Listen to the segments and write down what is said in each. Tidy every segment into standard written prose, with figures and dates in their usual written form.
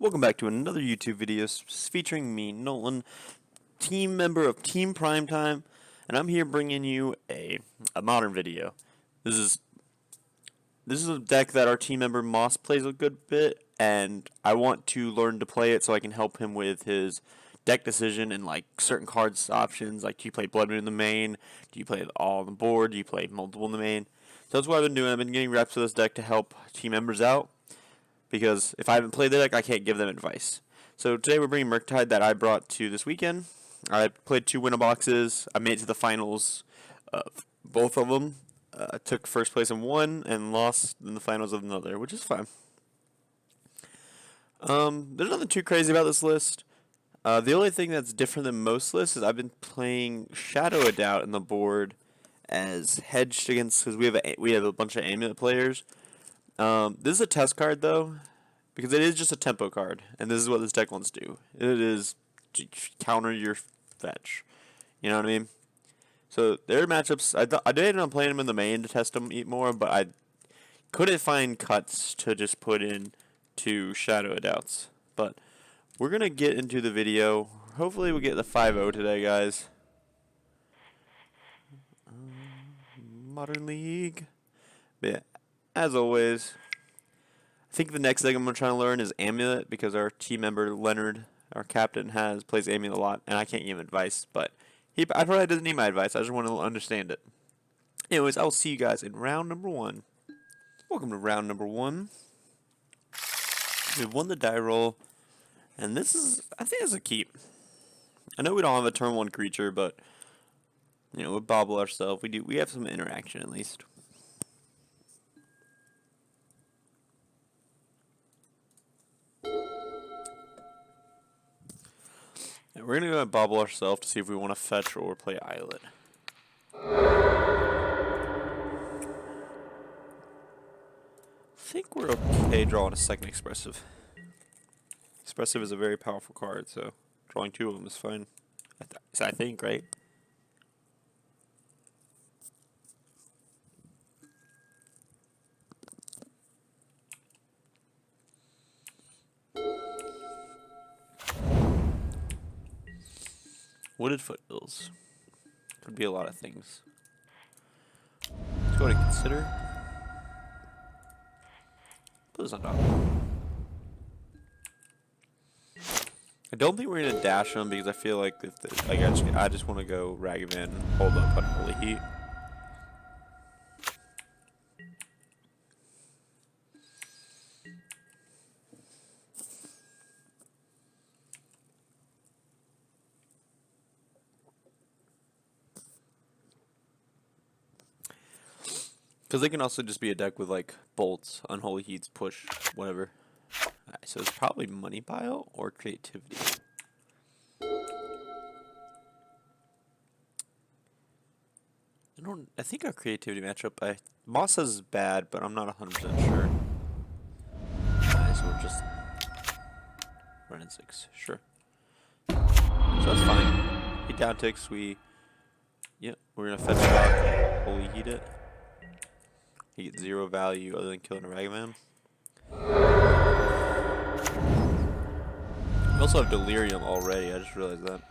Welcome back to another YouTube video featuring me, Nolan, team member of Team Primetime, and I'm here bringing you a modern video. This is a deck that our team member Moss plays a good bit, and I want to learn to play it so I can help him with his deck decision and like certain cards options. Like, do you play Blood Moon in the main? Do you play it all on the board? Do you play multiple in the main? So that's what I've been doing. I've been getting reps of this deck to help team members out, because if I haven't played the deck, I can't give them advice. So today we're bringing Murktide that I brought to this weekend. I played 2 winner boxes. I made it to the finals of both of them. I took first place in one and lost in the finals of another, which is fine. There's nothing too crazy about this list. The only thing that's different than most lists is I've been playing Shadow a Doubt in the board as hedged against, because we have a bunch of amulet players. This is a test card though, because it is just a tempo card, and this is what this deck wants to do. It is to counter your fetch. You know what I mean? So their matchups, I did end up playing them in the main to test them more, but I couldn't find cuts to just put in to Shadow Doubts. But we're gonna get into the video. Hopefully we get the 5-0 today, guys. Modern League. But yeah, as always, I think the next thing I'm going to try to learn is Amulet, because our team member Leonard, our captain, plays Amulet a lot, and I can't give him advice, but I probably doesn't need my advice. I just want to understand it. Anyways, I'll see you guys in round number 1. Welcome to round number 1. We've won the die roll, and I think it's a keep. I know we don't have a turn 1 creature, but we bobble ourselves. We have some interaction at least. And we're going to go and bobble ourselves to see if we want to fetch or play Islet. I think we're okay drawing a second Expressive. Expressive is a very powerful card, so drawing 2 of them is fine. I think, right? Wooded Foothills. Could be a lot of things. Let's go ahead and consider. Put this on top. I don't think we're gonna dash them, because I feel like I just want to go Ragavan and hold up on Holy Heat. Because they can also just be a deck with like bolts, unholy heats, push, whatever. Alright, so it's probably money pile or creativity. I think our creativity matchup, Moss says is bad, but I'm not 100% sure. Alright, so we're just running 6, sure. So that's fine. He down ticks, we're gonna fetch back, holy heat it. He gets 0 value other than killing a Ragavan. We also have Delirium already, I just realized that.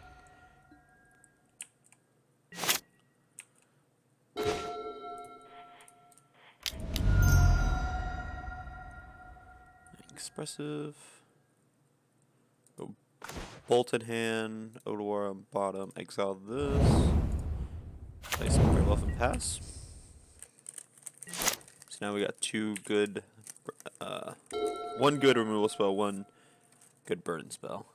Expressive. Go Bolted Hand, Odor on bottom, exile this. Play some Fair Bluff and pass. So now we got 2 good, 1 good removal spell, 1 good burn spell.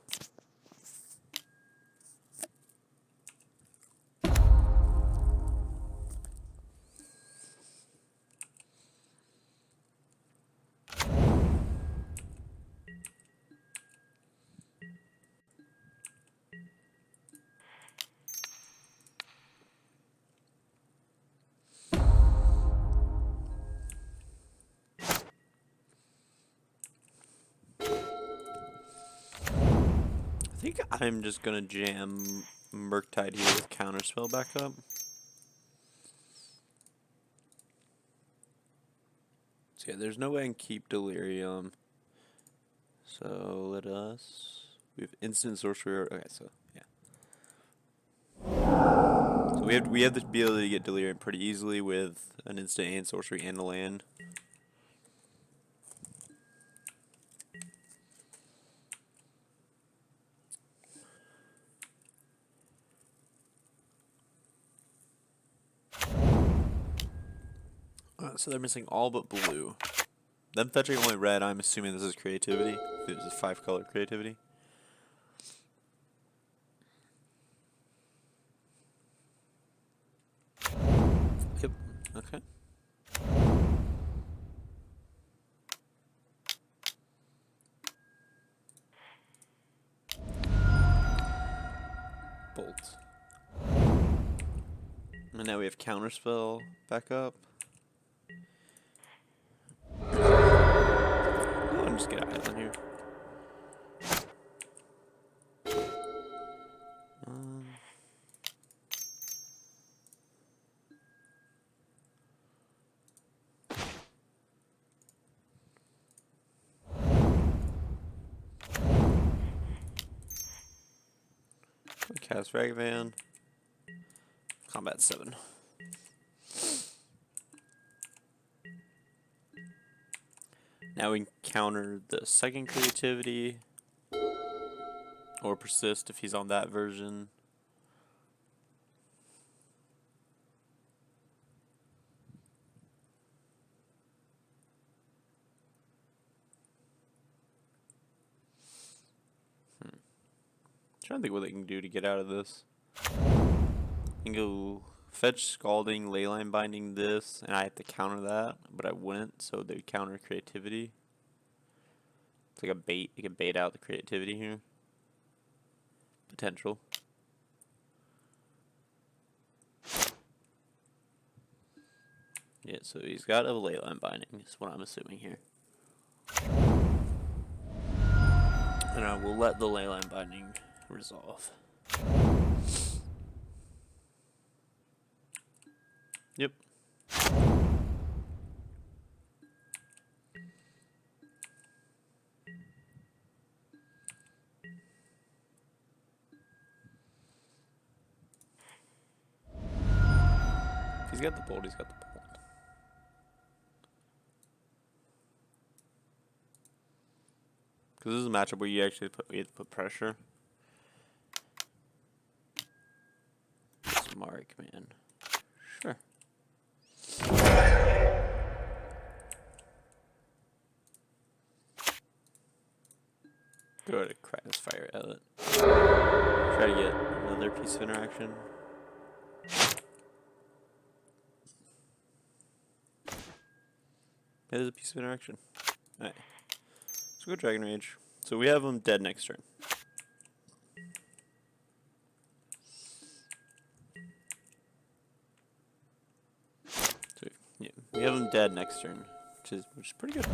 I think I'm just gonna jam Murktide here with Counterspell back up. So yeah, there's no way I can keep Delirium. So let us. We have instant sorcery. Okay, so yeah. So we have the ability to get delirium pretty easily with an instant and sorcery and a land. So they're missing all but blue. Them fetching only red, I'm assuming this is creativity. This is 5-color creativity. Yep, okay. Bolt. And now we have counterspell back up. Oh, just get out of here. Cast Ragavan. Combat 7. Now we can counter the second creativity. Or persist if he's on that version. Trying to think what they can do to get out of this. I can go fetch Scalding, Leyline Binding this, and I have to counter that, but I wouldn't, so they counter creativity. It's like a bait. You can bait out the creativity here. Potential. Yeah, so he's got a Leyline Binding, is what I'm assuming here. And I will let the Leyline Binding resolve. Yep. If he's got the bolt, he's got the bolt. Because this is a matchup where you actually have to put pressure. Mark, man. Sure. Go ahead and crack this fire outlet. Try to get another piece of interaction. There's a piece of interaction. Alright. Let's go Dragon Rage. So we have him dead next turn. So yeah, we have him dead next turn, which is pretty good.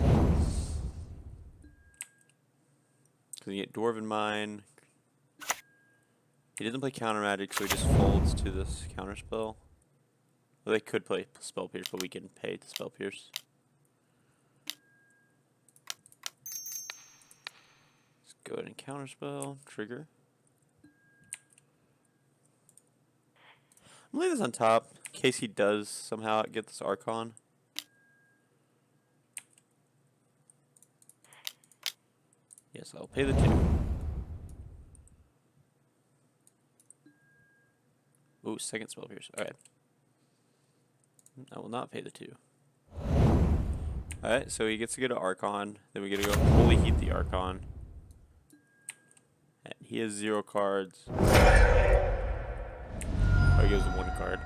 Because you get Dwarven Mine. He doesn't play counter magic, so he just folds to this counter spell. Well, they could play Spell Pierce, but we can pay to Spell Pierce. Let's go ahead and counter spell, trigger. I'm gonna leave this on top in case he does somehow get this Archon. Yes, I'll pay the 2. Ooh, second Spell Pierce. Alright. I will not pay the 2. Alright, so he gets to go to Archon. Then we get to go Holy Heat the Archon. And he has 0 cards. Oh, he goes 1 card.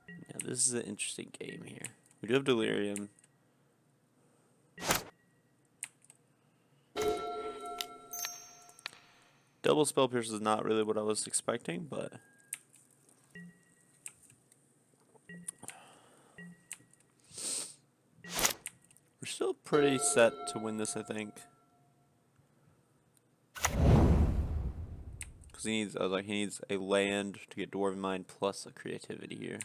Now, this is an interesting game here. We do have Delirium. Double Spell Pierce is not really what I was expecting, but we're still pretty set to win this, I think. Because he needs a land to get Dwarven Mine plus a creativity here.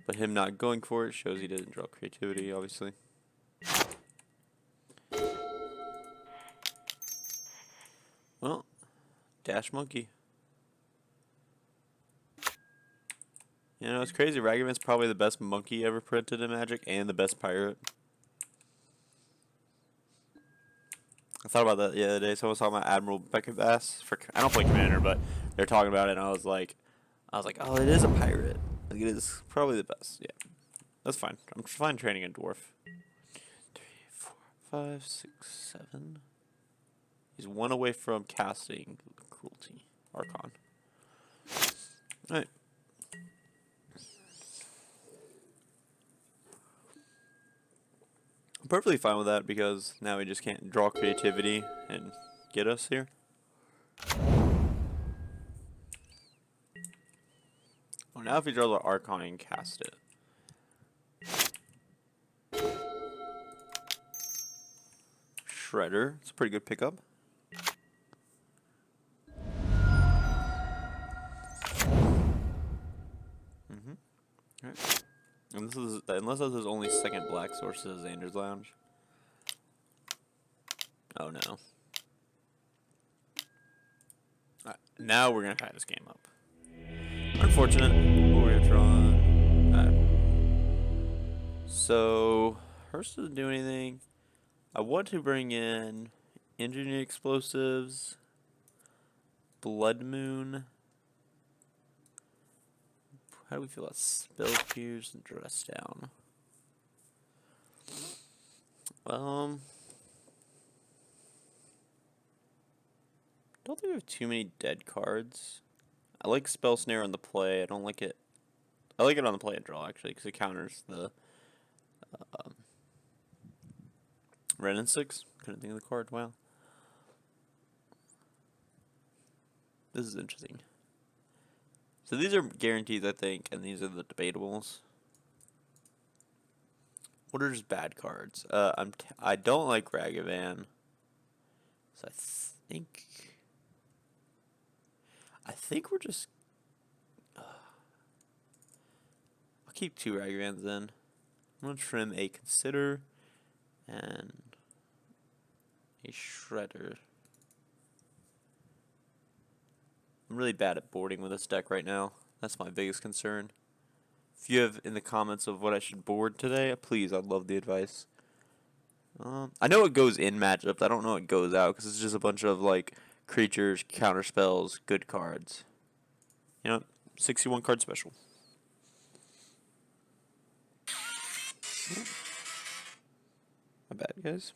But him not going for it shows he doesn't draw creativity, obviously. Well, Dash Monkey. You know, it's crazy. Ragavan's probably the best monkey ever printed in Magic and the best pirate. I thought about that the other day. Someone was talking about Admiral Bass. I don't play Commander, but they're talking about it, and I was like, oh, it is a pirate. Like, it is probably the best. Yeah, that's fine. I'm fine training a dwarf. 3, 4, 5, 6, 7. He's one away from casting Cruelty Archon. All right. I'm perfectly fine with that because now we just can't draw creativity and get us here. Well, now if he draws an Archon and cast it. Shredder. It's a pretty good pickup. Right. And this is, unless this is only second black source of Xander's Lounge. Oh no. Alright, now we're gonna tie this game up. Unfortunate. We're gonna draw. So Hearst doesn't do anything. I want to bring in Engineered Explosives, Blood Moon. How do we feel about Spell Pierce and Dress Down? Don't think we have too many dead cards. I like Spell Snare on the play. I don't like it. I like it on the play and draw actually because it counters the Ren and 6. Couldn't think of the card. Wow. This is interesting. So these are guarantees, I think, and these are the debatables. What are just bad cards? I don't like Ragavan. So I think we're just. I'll keep 2 Ragavans in. I'm gonna trim a Consider and a Shredder. I'm really bad at boarding with this deck right now. That's my biggest concern. If you have in the comments of what I should board today, please, I'd love the advice. I know it goes in matchups. I don't know it goes out because it's just a bunch of like creatures, counter spells, good cards. You know, 61 card special. My bad, guys.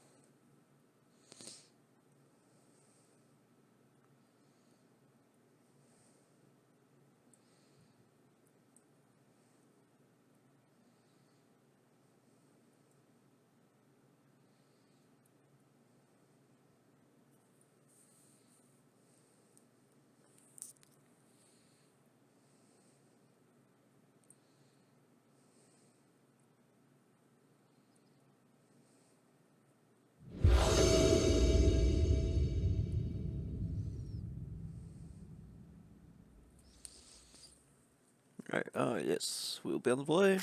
Alright, yes, we'll be on the play.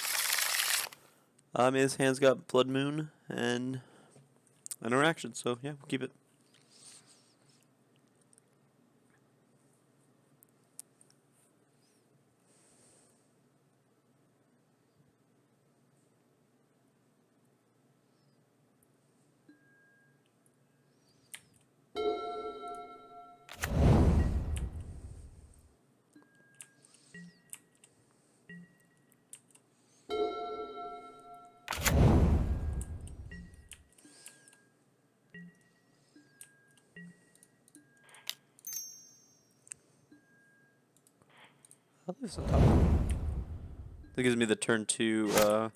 His hand's got Blood Moon and an interaction, so yeah, we'll keep it. That gives me the turn to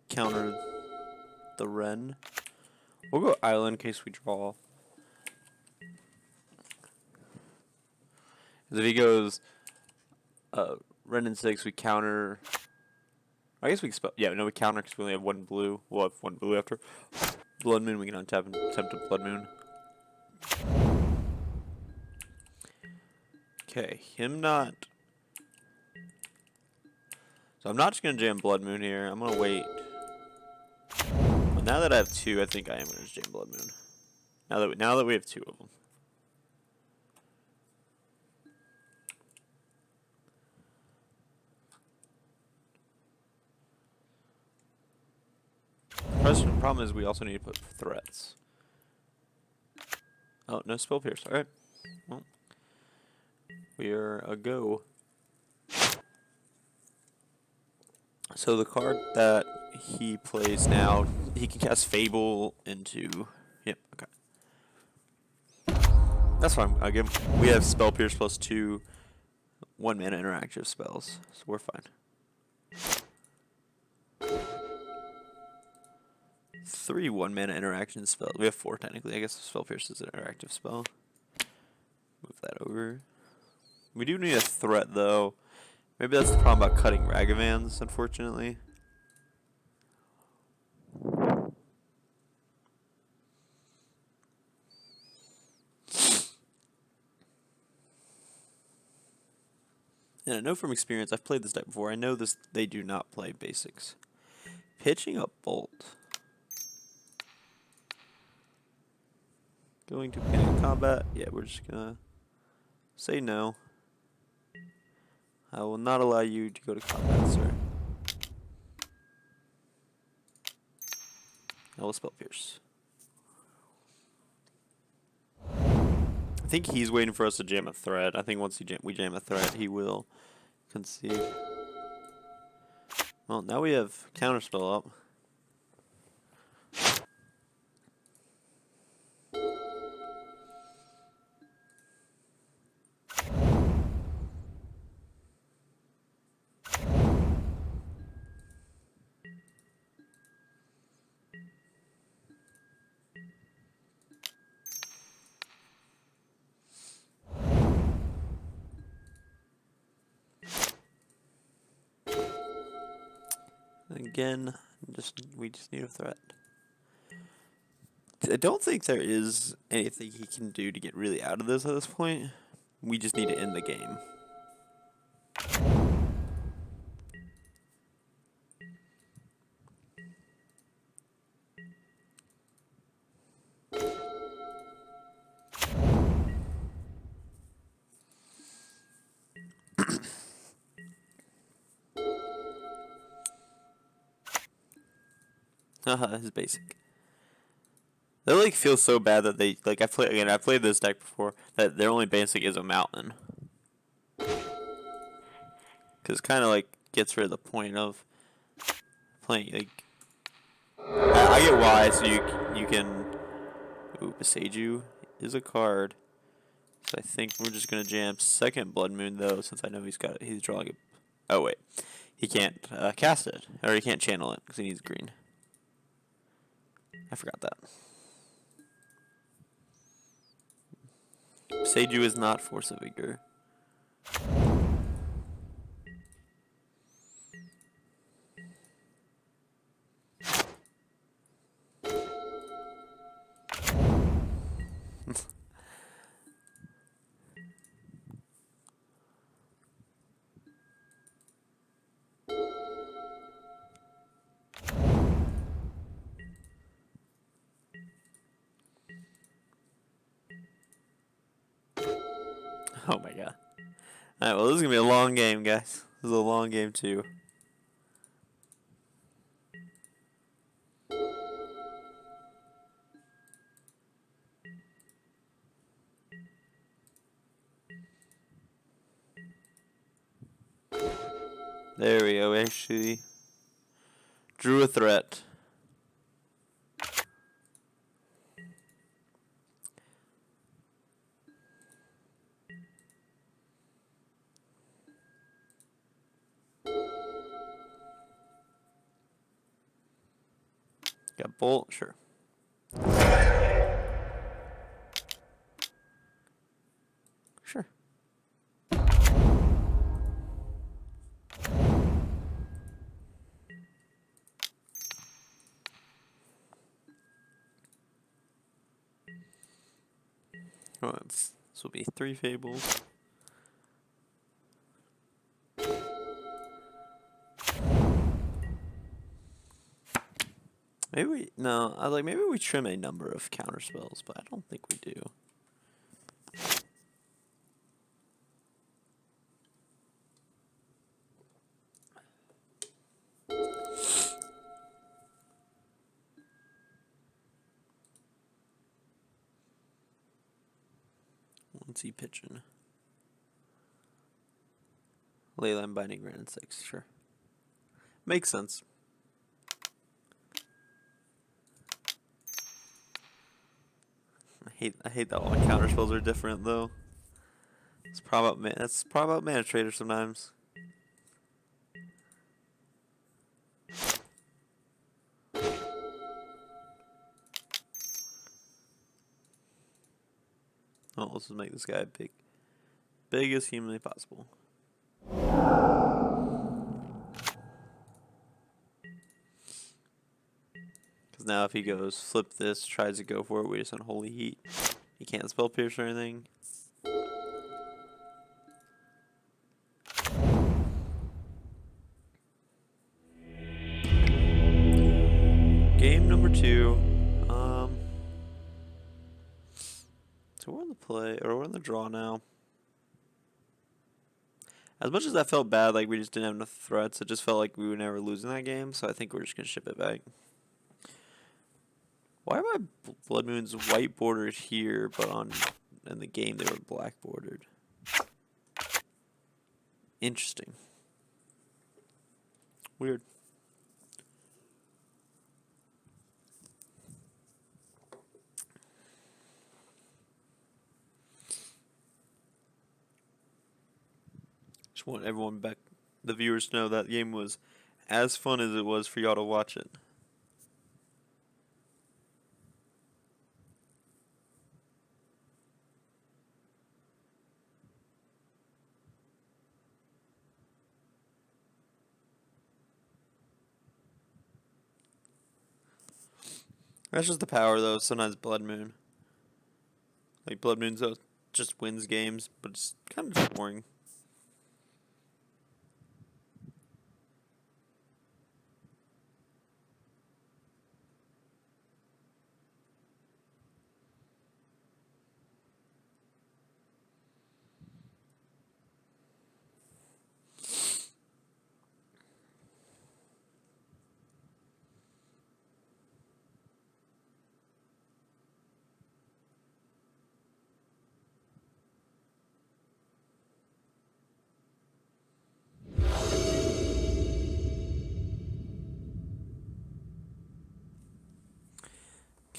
counter the Ren. We'll go Island in case we draw. If he goes Ren and 6, we counter. I guess we can spell. Yeah, no, we counter because we only have 1 blue. We'll have 1 blue after. Blood Moon, we can untap and attempt a Blood Moon. Okay, him not. So I'm not just going to jam Blood Moon here. I'm going to wait. But now that I have 2, I think I am going to jam Blood Moon. Now that we have 2 of them. Problem is we also need to put threats. Oh, no spell pierce. Alright. Well, we are a go. So the card that he plays now, he can cast Fable into... Yep, okay. That's fine. I'll give him, we have spell pierce plus 2 1-mana interactive spells, so we're fine. 3 1-mana interaction spells. We have 4 technically. I guess spell pierce is an interactive spell. Move that over. We do need a threat though. Maybe that's the problem about cutting Ragavans, unfortunately. And I know from experience, I've played this deck before, I know this they do not play basics. Pitching a Bolt. Going to panic combat? Yeah, we're just gonna say no. I will not allow you to go to combat, sir. I will spell pierce. I think he's waiting for us to jam a threat. I think once we jam a threat, he will concede. Well, now we have counterspell up. Again, we just need a threat. I don't think there is anything he can do to get really out of this at this point. We just need to end the game. Haha, his basic. That like feels so bad that they like I played this deck before that their only basic is a mountain. Cause kind of like gets rid of the point of playing like. I get why, so you can. Ooh, Beseiju is a card. So I think we're just gonna jam second Blood Moon though, since I know he's drawing it. Oh wait, he can't cast it or he can't channel it because he needs green. I forgot that. Seiju is not Force of Vigor. Oh my god. Alright, well this is gonna be a long game, guys. This is a long game too. There we go, actually. Drew a threat. Got Bolt, sure. Sure. Oh, this will be 3 Fables. Maybe we trim a number of counter spells, but I don't think we do. What's he pitching? Leyline Binding Granite 6, sure. Makes sense. I hate that all my counter spells are different though. It's probably about that's probably about Mana Trader sometimes. Oh, let's just make this guy big as humanly possible. Because now if he goes flip this, tries to go for it, we just Unholy Heat. He can't spell Pierce or anything. Game number 2. So we're on the play, or we're on the draw now. As much as that felt bad, like we just didn't have enough threats, it just felt like we were never losing that game, so I think we're just going to ship it back. Why are my Blood Moons white bordered here, but in the game they were black bordered? Interesting. Weird. Just want everyone back, the viewers, to know that game was as fun as it was for y'all to watch it. That's just the power, though. Sometimes Blood Moon. Like, Blood Moon just wins games, but it's kind of just boring.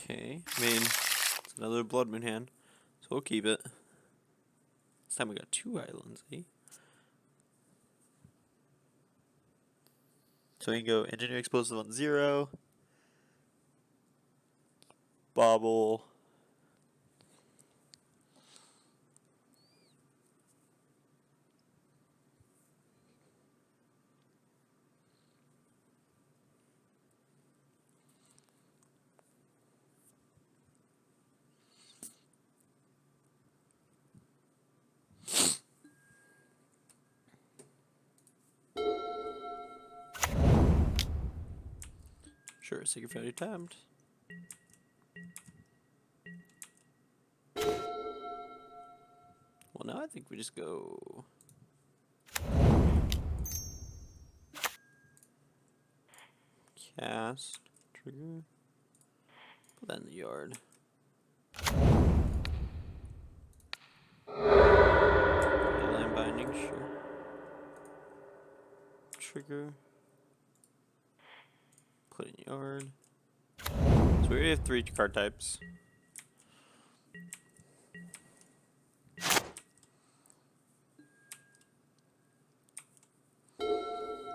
Okay, I mean, it's another Blood Moon hand, so we'll keep it. This time we got 2 islands, eh? So we can go Engineer Explosive on 0. Bobble. Sure, Sacred Failure tapped. Well, now I think we just go... Cast. Trigger. Put that in the yard. Line Binding, sure. Trigger. Put in yard. So we already have 3 card types.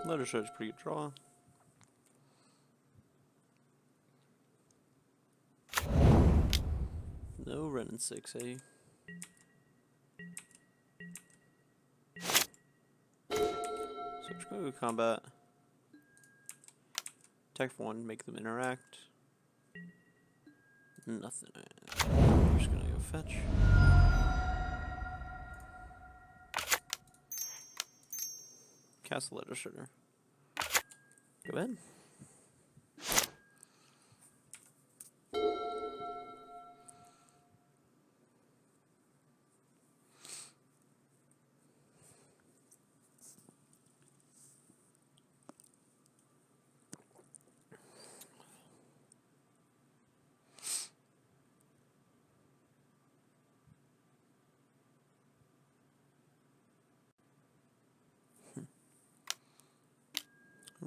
Letter Shred's pretty good draw. No Renin 6, eh? So we're just going to go combat. Attack for 1, make them interact. Nothing. We're just going to go fetch. Cast a Letter Shredder. Go ahead.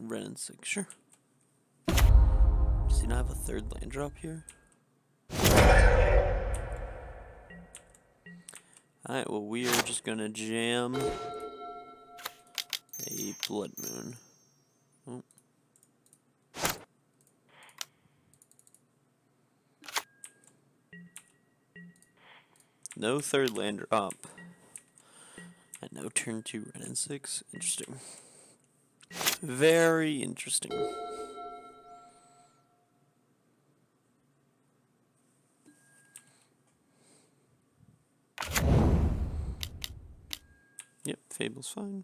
Ren and 6, sure. Does he not have a third land drop here? Alright, well, we are just gonna jam a Blood Moon. Oh. No third land drop. And no turn 2 Ren and 6. Interesting. Very interesting. Yep, Fable's fine.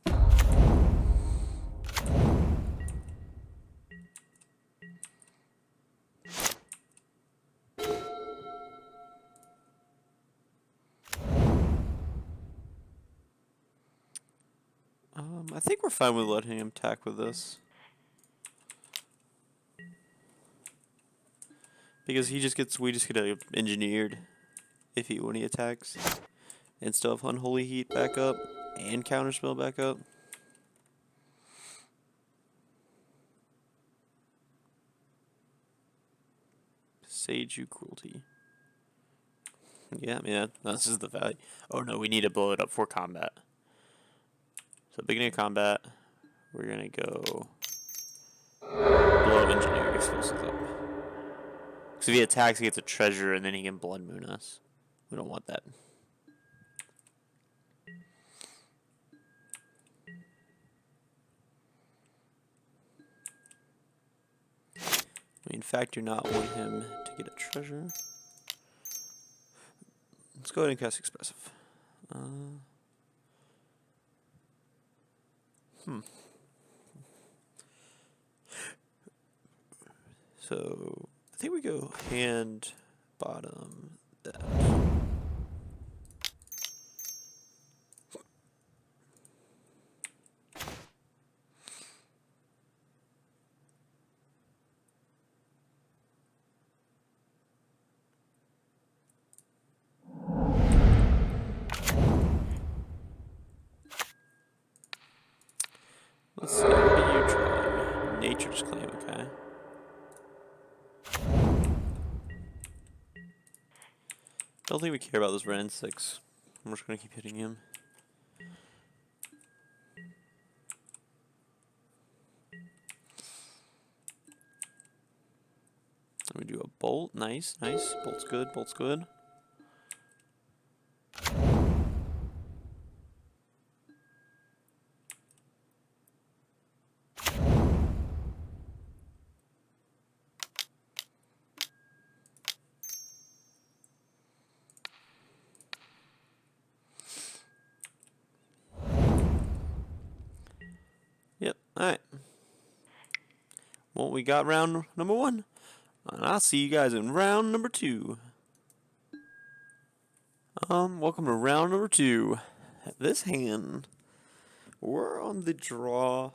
I think we're fine with letting him attack with this. Because we just get engineered when he attacks. And still have Unholy Heat back up and Counterspell back up. Sage you Cruelty. Yeah, I mean, this is the value. Oh no, we need to blow it up for combat. So beginning of combat, we're gonna go blow up Engineered Explosives up. Because if he attacks, he gets a treasure, and then he can Blood Moon us. We don't want that. We in fact do not want him to get a treasure. Let's go ahead and cast Expressive. So I think we go hand bottom that. Let's see, what are you trying? Nature's Claim, okay. Don't think we care about this Ren 6. I'm just gonna keep hitting him. We do a bolt. Nice, nice. Bolt's good, bolt's good. Yep, alright. Well, we got round number 1. And I'll see you guys in round number 2. Welcome to round number 2. This hand, we're on the draw.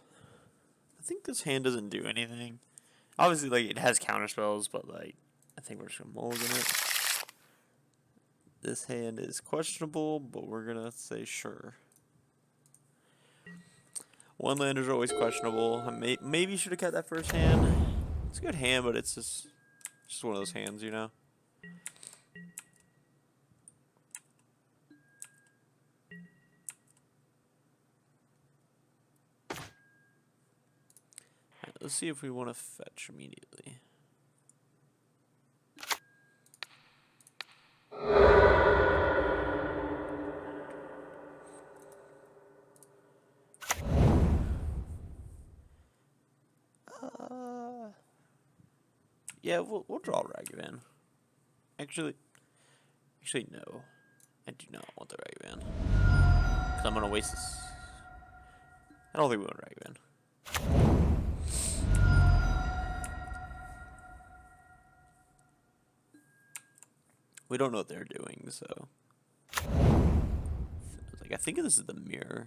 I think this hand doesn't do anything. Obviously, like, it has counter spells, but, like, I think we're just gonna mulligan it. This hand is questionable, but we're gonna say sure. One lander's always questionable. I maybe should have kept that first hand. It's a good hand, but it's just one of those hands, you know? Right, let's see if we want to fetch immediately. Yeah, we'll draw Ragavan. Actually, no. I do not want the Ragavan. Because I'm going to waste this. I don't think we want Ragavan. We don't know what they're doing, so. Like, I think this is the mirror.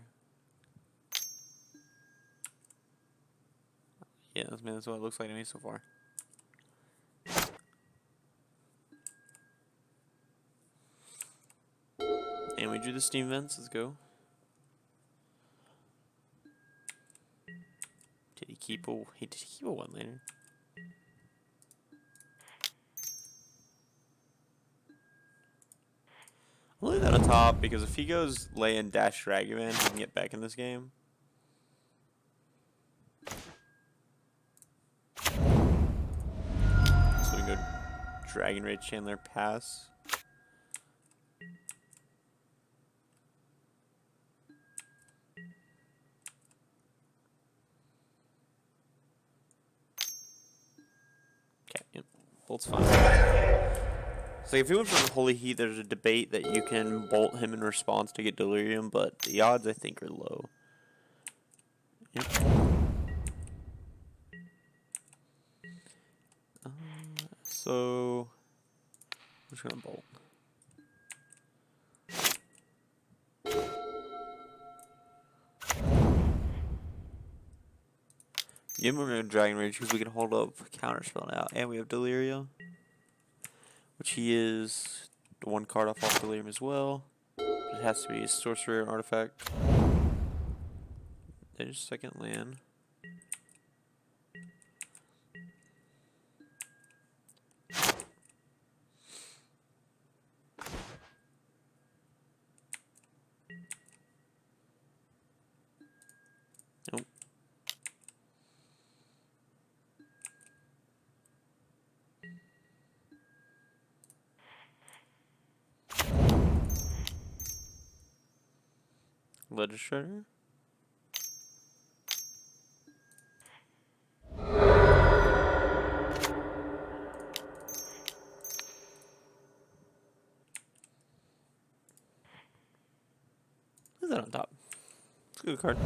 Yeah, that's what it looks like to me so far. And we drew the steam vents. Let's go. Did he keep a one laner. I'll leave that on top because if he goes lay and dash Dragoman, he can get back in this game. So we can go Dragon Rage Chandler pass. Okay, yep, Bolt's fine. So if he went for Holy Heat, there's a debate that you can bolt him in response to get Delirium, but the odds I think are low. Yep. So I'm just gonna bolt. Yeah, we're gonna Dragon Rage because we can hold up Counterspell now, and we have Delirium, which he is the one card off Delirium as well. It has to be a sorcerer artifact. There's second land. Nope. Legislator. Who's that on top? It's a good card.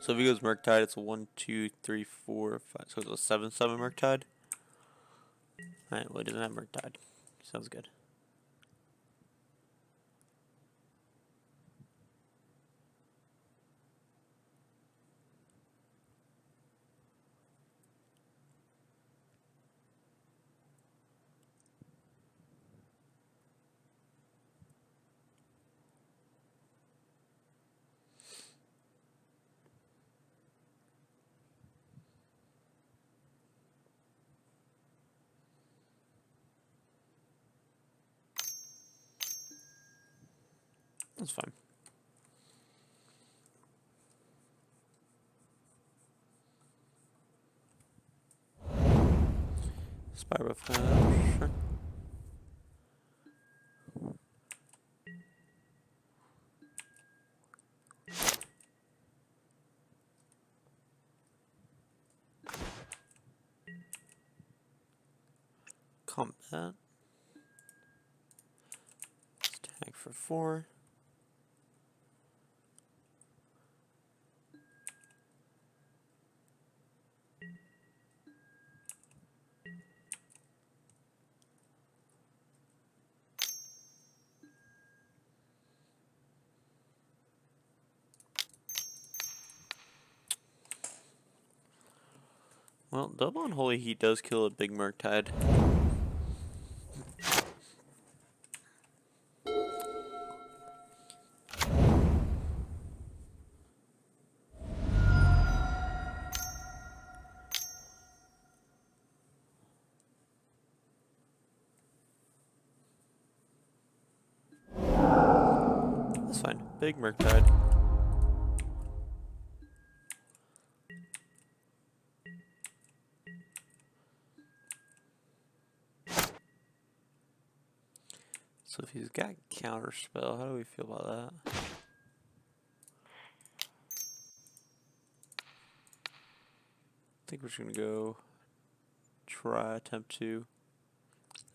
So if he goes Murktide, it's a 1, 2, 3, 4, 5. So it's a 7/7 Murktide. Alright, well, he doesn't have Murktide. Sounds good. That's fine. Spyro Flash. Sure. Combat. Attack for 4. Well, double Unholy Heat does kill a big Murktide. That's fine. Big Murktide. So if he's got Counterspell, how do we feel about that? I think we're just gonna go attempt to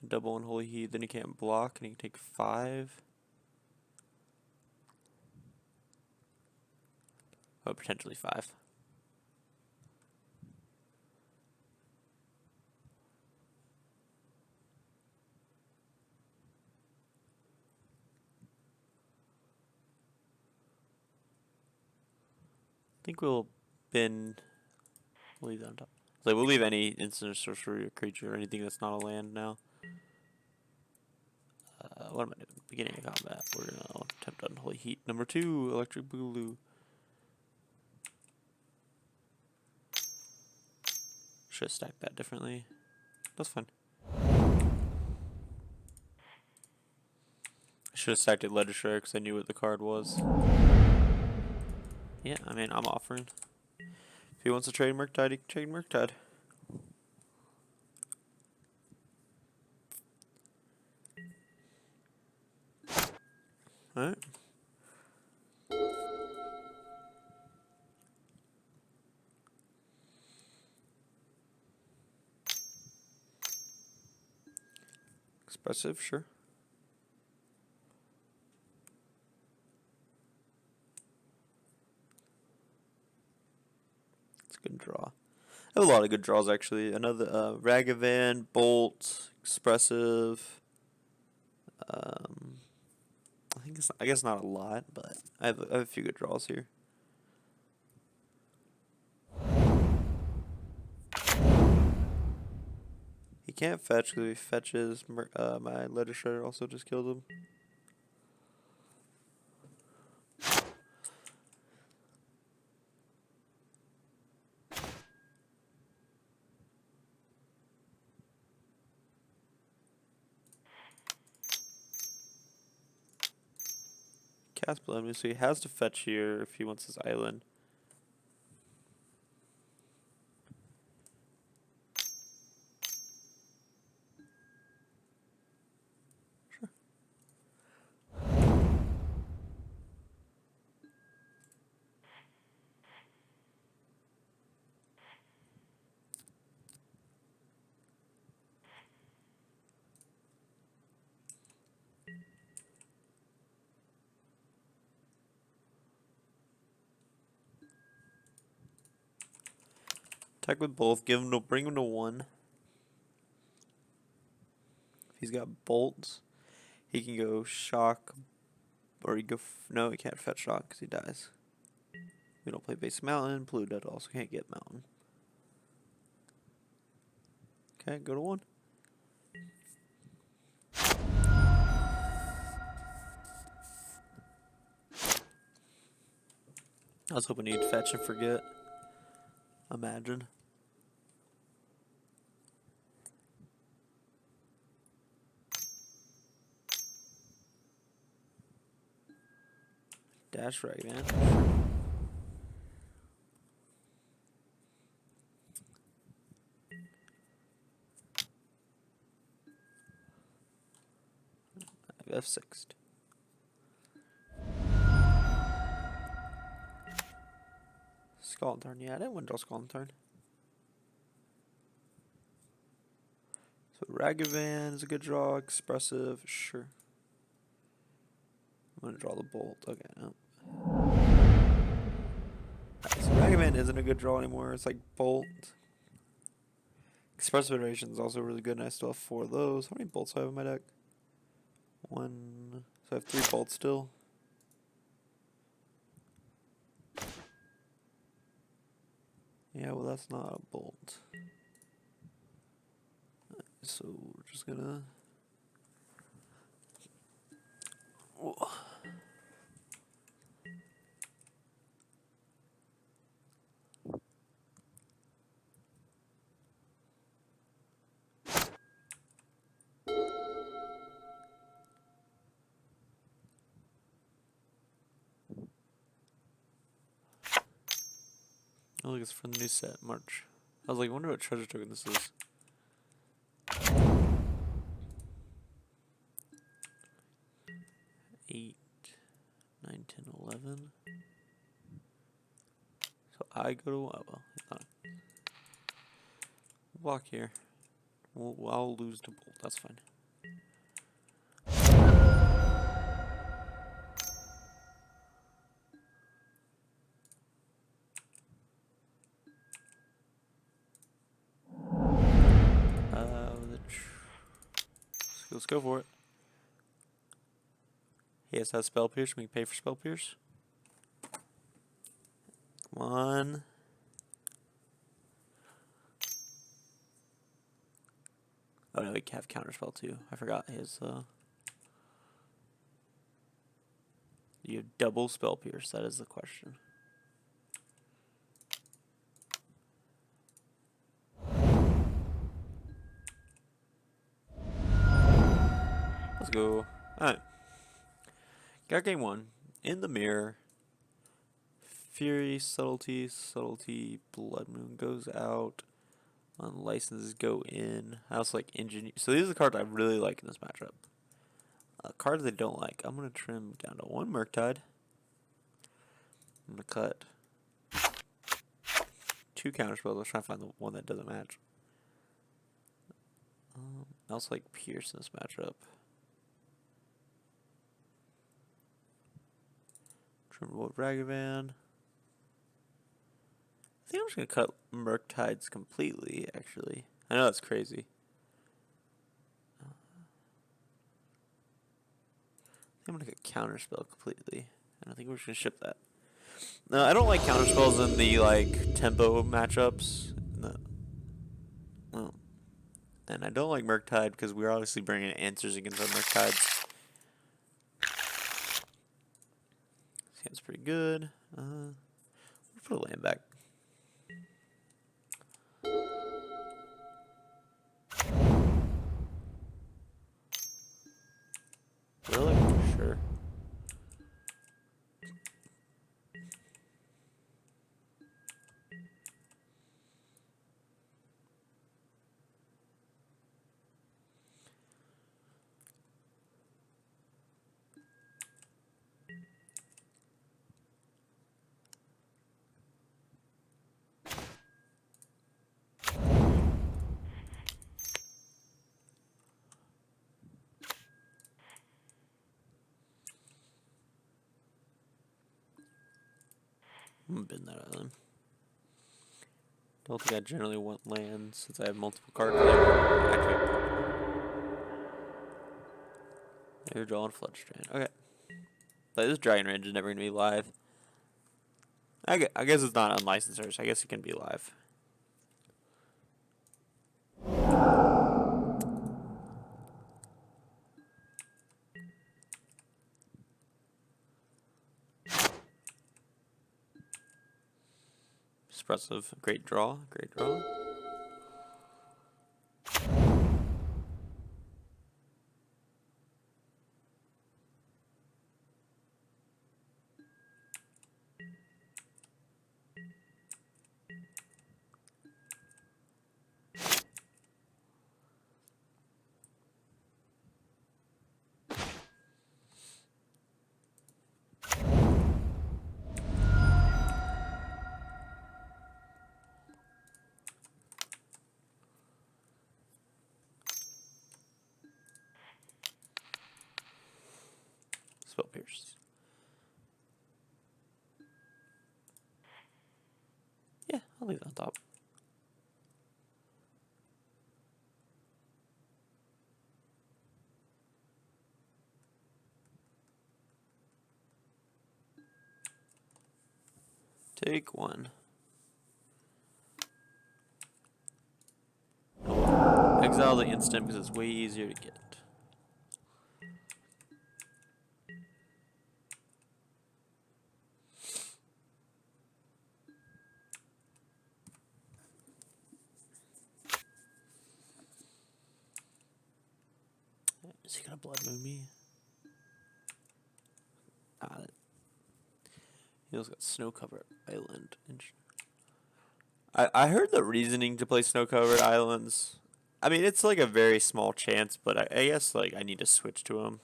double Unholy Heat, then he can't block and he can take 5. Oh, potentially 5. I think we'll bin. We'll leave that on top. Like we'll leave any instant sorcery or creature or anything that's not a land now. What am I doing? Beginning of combat. We're gonna attempt unholy heat. Number 2, electric boogaloo. Should have stacked that differently. That's fine. I should have stacked it Ledger Shredder because I knew what the card was. Yeah, I mean, I'm offering. If he wants to trade Murktide, he can trade Murktide. Alright. Expressive, sure. It's a good draw. I have a lot of good draws, actually. Another Ragavan, Bolt, Expressive. I guess not a lot, but I have a few good draws here. He can't fetch because if he fetches, my Ledger Shredder also just killed him. Cast Blood, so he has to fetch here if he wants his island. Sure. Attack with both. Bring him to 1. If he's got bolts, he can go shock, or he go. No, he can't fetch shock because he dies. We don't play base mountain. Blue Dead also can't get mountain. Okay, go to 1. I was hoping he'd fetch and forget. Imagine. Dash right, man. F6'd. Skull turn. Yeah, I didn't want to draw Skull turn. So Ragavan is a good draw. Expressive, sure. I'm gonna draw the bolt. Okay, no. Right, so Ragavan isn't a good draw anymore. It's like bolt. Expressive Iteration is also really good, and I still have 4 of those. How many bolts do I have in my deck? 1. So I have 3 bolts still. Yeah, well, that's not a bolt. So we're just gonna. Whoa. Oh, look, it's from the new set, March. I was like, I wonder what treasure token this is. Eight, 9, 10, 11. So I go to, well, not block here. I'll lose to bolt, that's fine. Let's go for it. He has to have Spell Pierce. We can pay for Spell Pierce. Come on. Oh no, he can have Counterspell too. I forgot his Do you have double spell pierce? That is the question. Let's go. Alright. Got game 1. In the mirror. Fury, subtlety, blood moon goes out. Unlicenses go in. I also like engineer. So these are the cards I really like in this matchup. Cards I don't like. I'm going to trim down to 1 Murktide. I'm going to cut 2 counterspells. Let's try to find the one that doesn't match. I also like Pierce in this matchup. Trim Wolf Ragavan. I think I'm just going to cut Murktides completely, actually. I know that's crazy. I think I'm going to cut Counterspell completely. And I think we're just going to ship that. No, I don't like Counterspells in the, like, tempo matchups. No. Well, and I don't like Murktide because we're obviously bringing answers against our Murktides. This hand's pretty good. We'll put a land back. Really? Sure. I'm gonna bin that island. Don't think I generally want land since I have multiple cards there. Actually, you're drawing Floodstrand. Okay. But this Dragon Range is never gonna be live. I guess it's not unlicensed, so I guess it can be live. Expressive. Great draw. Great draw. Spell Pierce. Yeah, I'll leave it on top. Take 1. Exile the instant because it's way easier to get. Is he gonna blood moon me? He also got Snow Covered Island. I heard the reasoning to play Snow Covered Islands. I mean, it's like a very small chance, but I guess like I need to switch to him.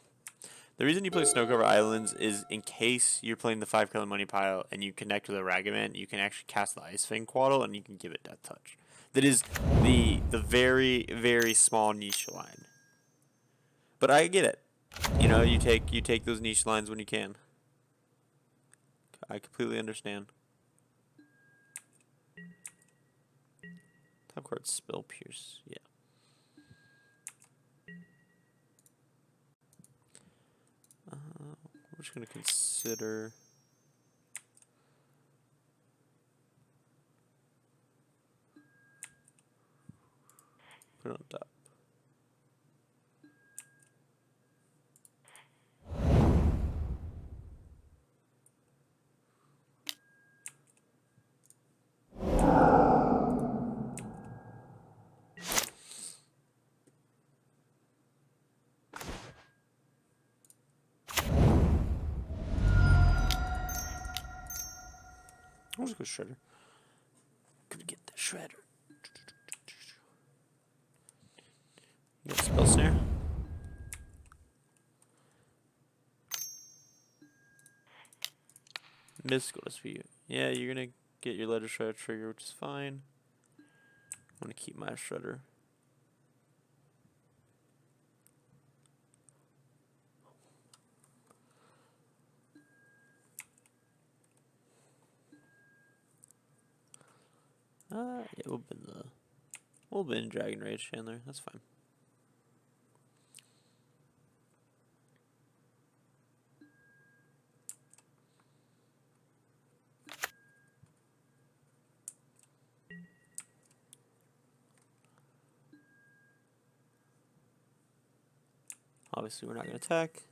The reason you play Snow Covered Islands is in case you're playing the 5-color money pile and you connect with a Ragavan, you can actually cast the Ice Fang Quaddle and you can give it Death Touch. That is the very, very small niche line. But I get it. You know, you take those niche lines when you can. I completely understand. Top card Spell Pierce. Yeah. We're just gonna consider. Put it on top. I'll just go shredder. Gonna get the shredder. You got spell snare. Mystical dispute. Yeah, you're gonna get your letter shredder trigger, which is fine. I'm gonna keep my shredder. Yeah, we'll bin Dragon Rage Chandler. That's fine. Obviously, we're not gonna attack.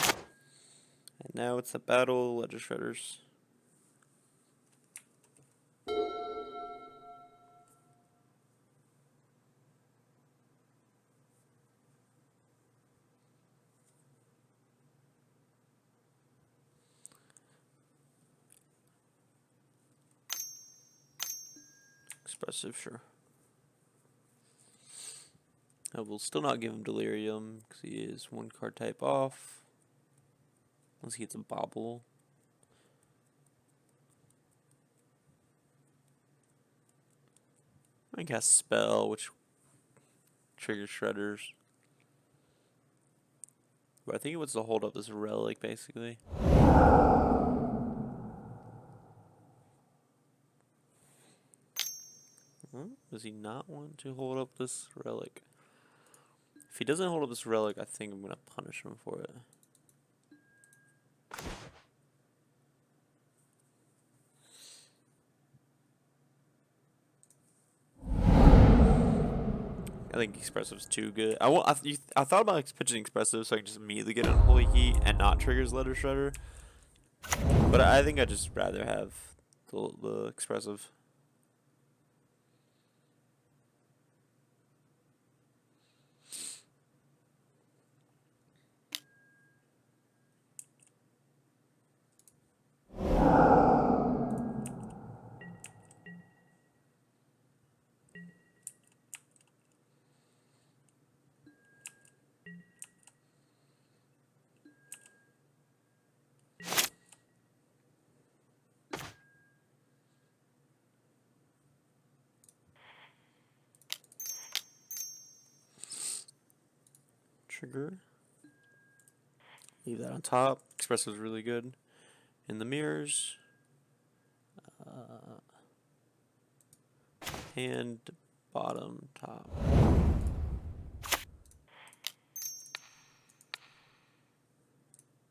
And now it's a battle, Ledger Shredders. Expressive, sure. I will still not give him Delirium because he is one card type off. Unless he gets a Bobble. I can cast Spell, which triggers Shredders. But I think it was to hold up this relic, basically. Does he not want to hold up this relic? If he doesn't hold up this relic, I think I'm going to punish him for it. I think Expressive's too good. I thought about pitching Expressive so I could just immediately get Unholy Heat and not trigger his Letter Shredder. But I think I'd just rather have the Expressive. Trigger. Leave that on top. Expressive is really good. In the mirrors. And bottom, top.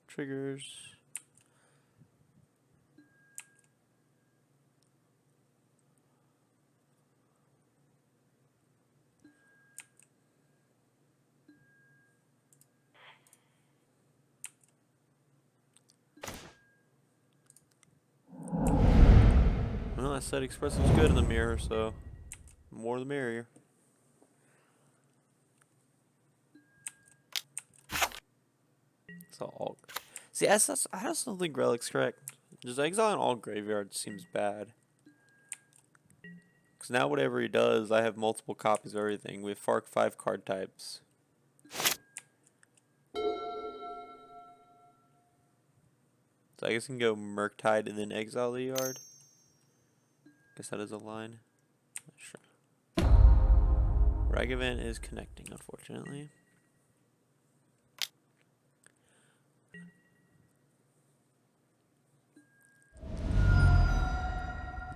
Triggers. Well, I said Expressive's good in the mirror, so more the merrier. So all. See, I just don't think Relic's correct. Just exiling all graveyards seems bad. Because now whatever he does, I have multiple copies of everything. We have 5 card types. So I guess I can go Murktide and then exile the yard. Guess that is a line. Sure. Ragavan is connecting, unfortunately.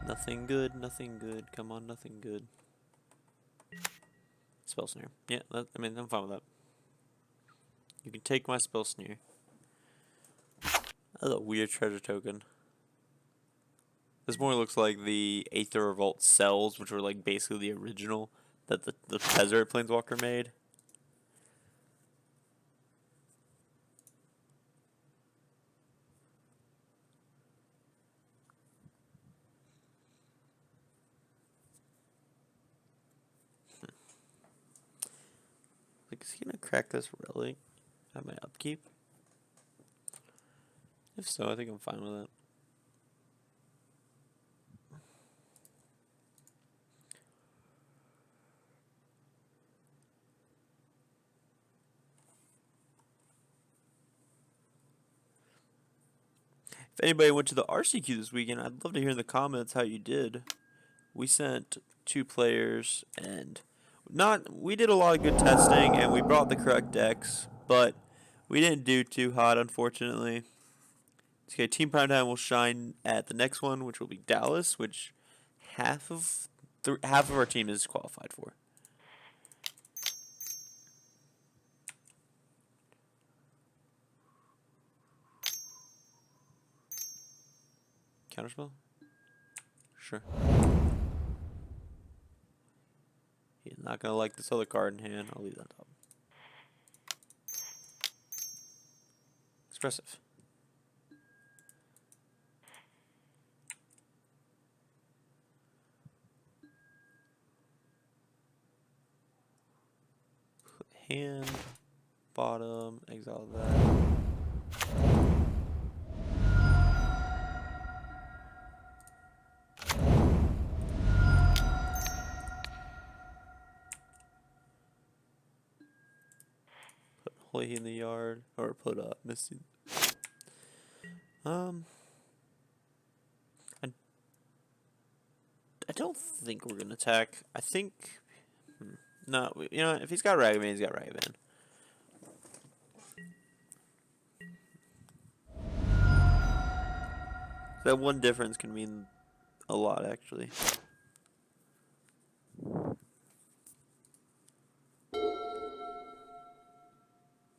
Nothing good, nothing good. Come on, nothing good. Spell Snare. Yeah, I mean, I'm fine with that. You can take my Spell Snare. That's a weird treasure token. This more looks like the Aether Revolt cells, which were like basically the original that the Desert Planeswalker made. Like, is he gonna crack this relic at my upkeep? If so, I think I'm fine with it. If anybody went to the RCQ this weekend, I'd love to hear in the comments how you did. We sent 2 players, and we did a lot of good testing, and we brought the correct decks, but we didn't do too hot, unfortunately. Okay, Team Primetime will shine at the next one, which will be Dallas, which half of our team is qualified for. Counterspell? Sure. He's not gonna like this other card in hand. I'll leave that on top. Expressive. Hand, bottom, exile that. Put Holy in the yard, or put Misty. I don't think we're gonna attack. I think, no. You know, if he's got Ragavan, he's got Ragavan. That one difference can mean a lot, actually.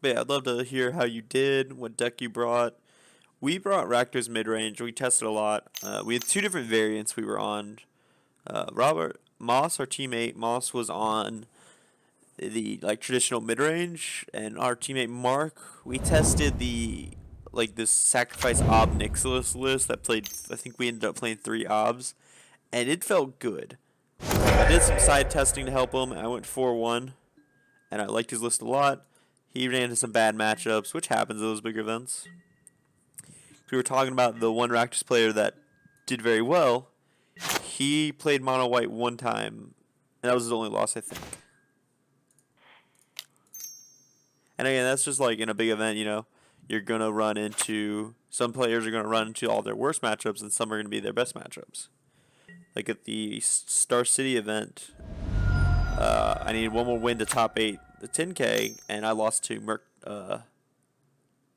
But yeah, I'd love to hear how you did, what deck you brought. We brought Rakdos mid-range. We tested a lot. We had 2 different variants we were on. Robert Moss, our teammate, Moss was on the traditional mid-range, and our teammate Mark, we tested the this sacrifice Ob Nixilis list that played, I think we ended up playing 3 Obs, and it felt good. I did some side testing to help him. I went 4-1, and I liked his list a lot. He ran into some bad matchups, which happens at those big events. We were talking about the one Rakdos player that did very well. He played mono white 1 time, and that was his only loss, I think. And again, that's just in a big event, you know, you're going to run into, some players are going to run into all their worst matchups, and some are going to be their best matchups. Like at the Star City event, I needed 1 more win to top 8 the 10K, and I lost to Merfolk.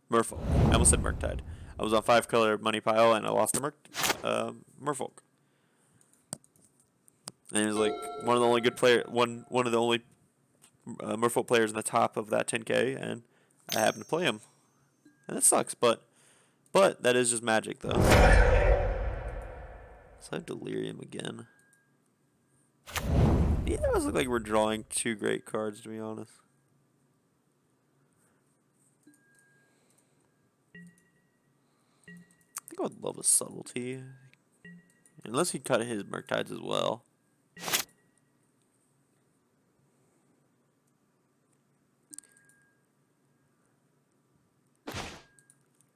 I almost said Murktide. I was on 5-color money pile, and I lost to Merfolk. And he was one of the only good one of the only Merfolk players in the top of that 10K, and I happened to play him. And that sucks, but that is just magic, though. So I have Delirium again. Neither of us look like we're drawing 2 great cards, to be honest. I think I would love a Subtlety. Unless he cut his Murktides as well.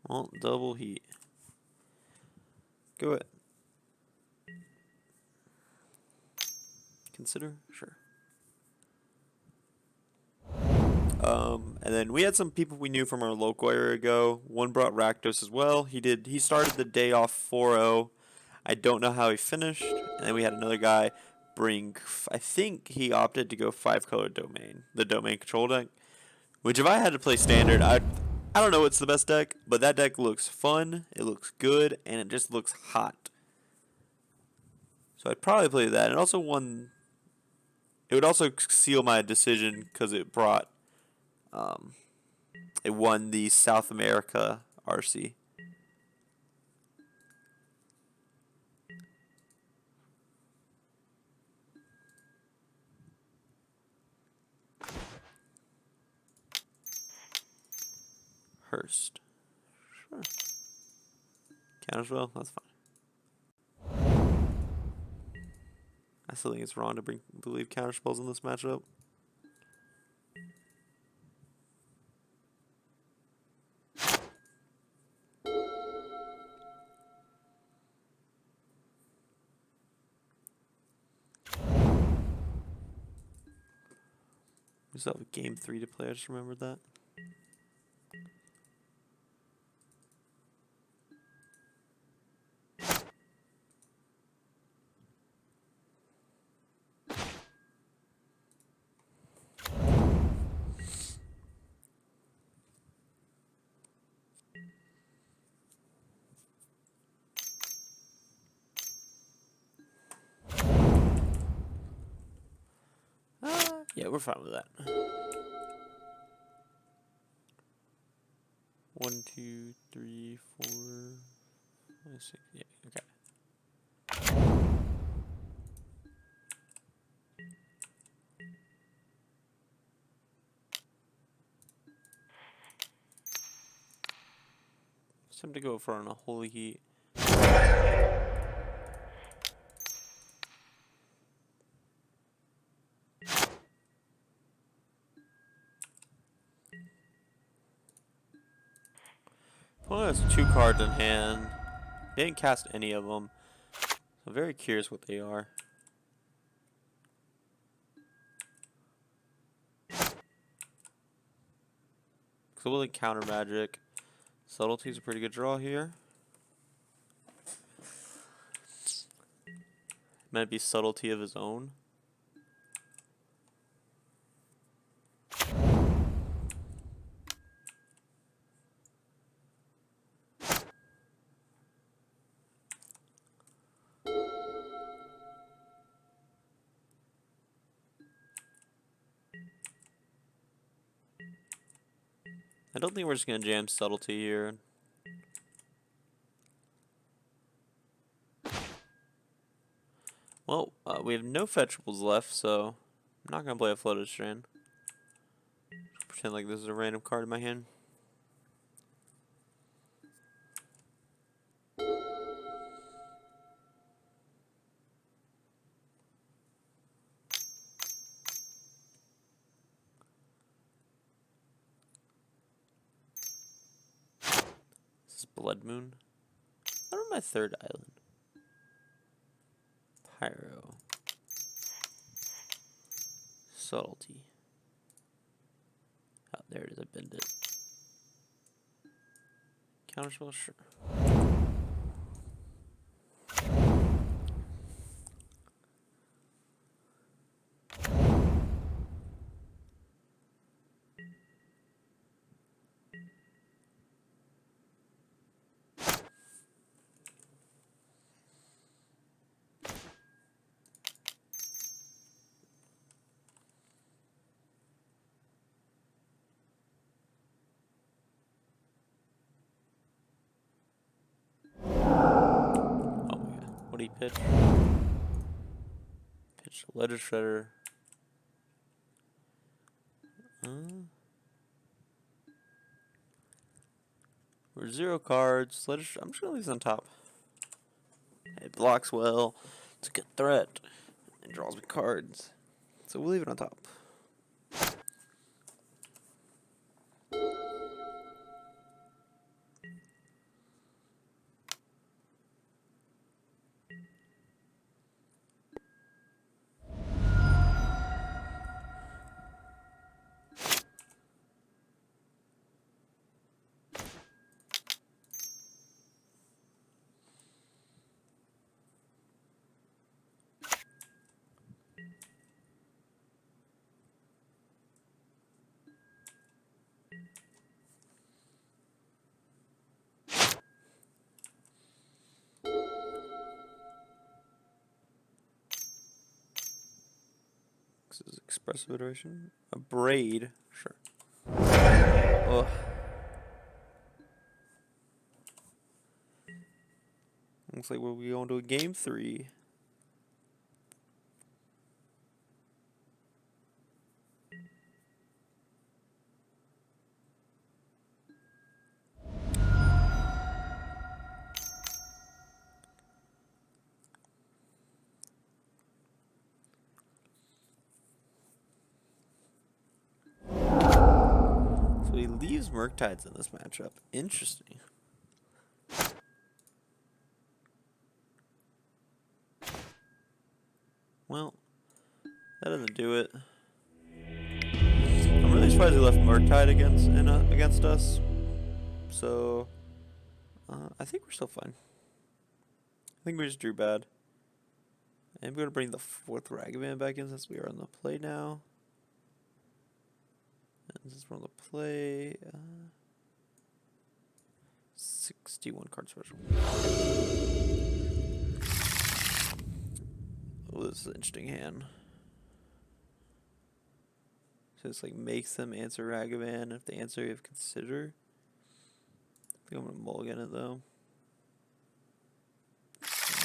Well, double heat. Go ahead. Consider? Sure. And then we had some people we knew from our local area ago. One brought Rakdos as well. He started the day off 4-0. I don't know how he finished. And then we had another guy bring, I think he opted to go 5-color domain, the domain control deck. Which if I had to play standard, I don't know what's the best deck, but that deck looks fun, it looks good, and it just looks hot. So I'd probably play that. And also it would also seal my decision because it brought, it won the South America RC. Hurst. Sure. Counterspell? That's fine. I still think it's wrong to believe counterspells in this matchup. We still have a game 3 to play, I just remembered that. Yeah, we're fine with that. 1, 2, 3, 4, 5, 6. Yeah, okay. It's time to go for an Unholy Heat. Opponent has 2 cards in hand. They didn't cast any of them. So I'm very curious what they are. Completely counter magic. Subtlety's a pretty good draw here. Might be subtlety of his own. I don't think we're just going to jam subtlety here. Well, we have no fetchables left, so I'm not going to play a Floated Strand. Pretend like this is a random card in my hand. This is Blood Moon. I don't know my 3rd island. Pyro. Subtlety. Oh, there it is. I bend it. Counterspell, sure. Oh my god. What did he pitch? Pitch Ledger Shredder. We're 0 cards. I'm just gonna leave this on top. It blocks well. It's a good threat. It draws me cards. So we'll leave it on top. This is expressive iteration. A braid. Sure. Oh. Looks like we'll be going to a game 3. So he leaves Murktides in this matchup. Interesting. Well, that doesn't do it. surprised he left Murktide against us. So I think we're still fine. I think we just drew bad. And we're gonna bring the 4th Ragavan back in since we are on the play now. And since we're on the play, 61 card special. Oh, this is an interesting hand. So it's like makes them answer Ragavan. If they answer, you have consider. I think I'm gonna mulligan it though.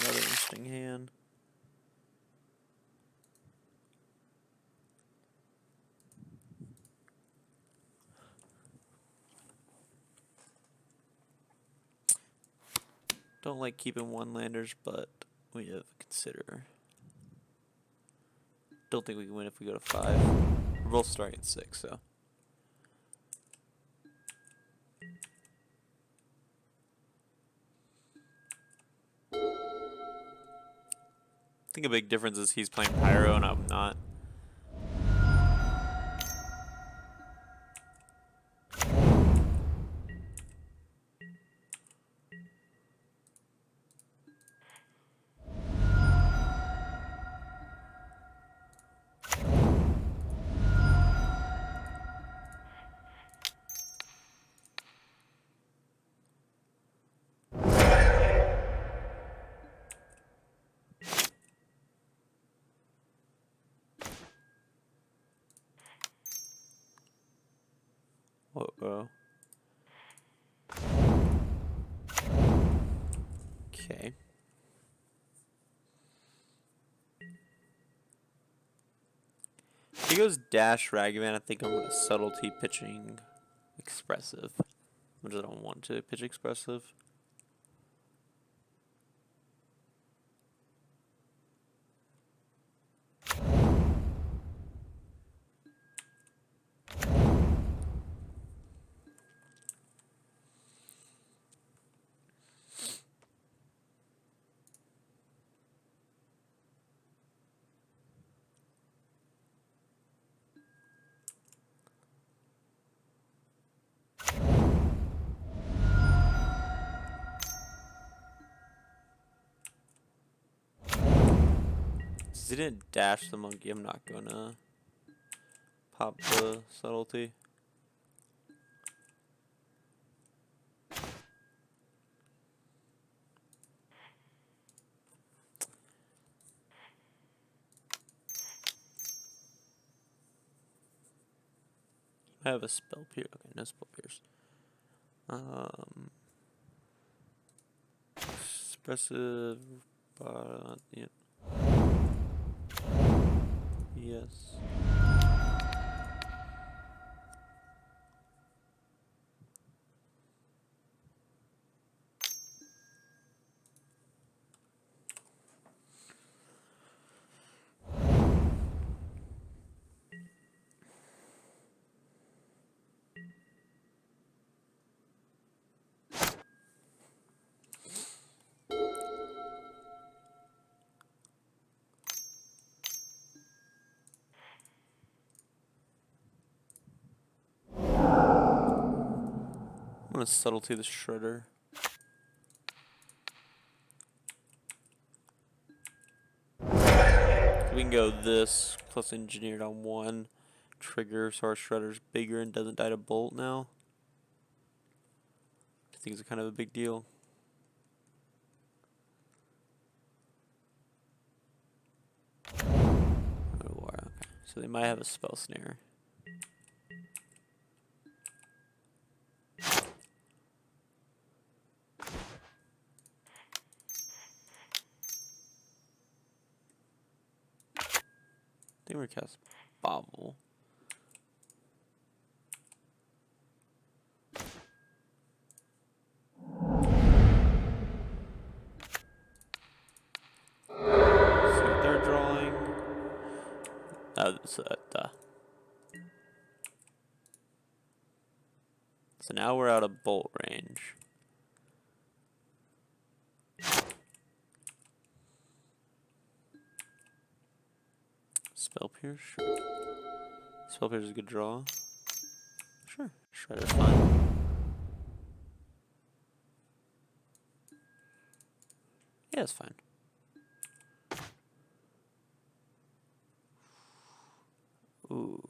Another interesting hand. Don't like keeping 1-landers, but we have consider. Don't think we can win if we go to 5. We're both starting at 6, so. I think a big difference is he's playing Pyro and I'm not. Uh-oh. Okay. If he goes Dash Ragavan, I think I'm going to Subtlety pitching Expressive. Which I don't want to pitch Expressive. Since he didn't dash the monkey, I'm not gonna pop the Subtlety. I have a Spell Pierce. Okay, no Spell Pierce. Expressive. Yeah. Yes. I'm gonna Subtlety the Shredder. We can go this plus Engineered on 1. Trigger so our Shredder's bigger and doesn't die to Bolt now. I think it's kind of a big deal. Oh, okay. So they might have a Spell Snare. I think we're cast Bobble. See what they're drawing. So now we're out of Bolt range. Spell Pierce, sure. Spell Pierce is a good draw. Sure. Shredder's fine. Yeah, it's fine. Ooh.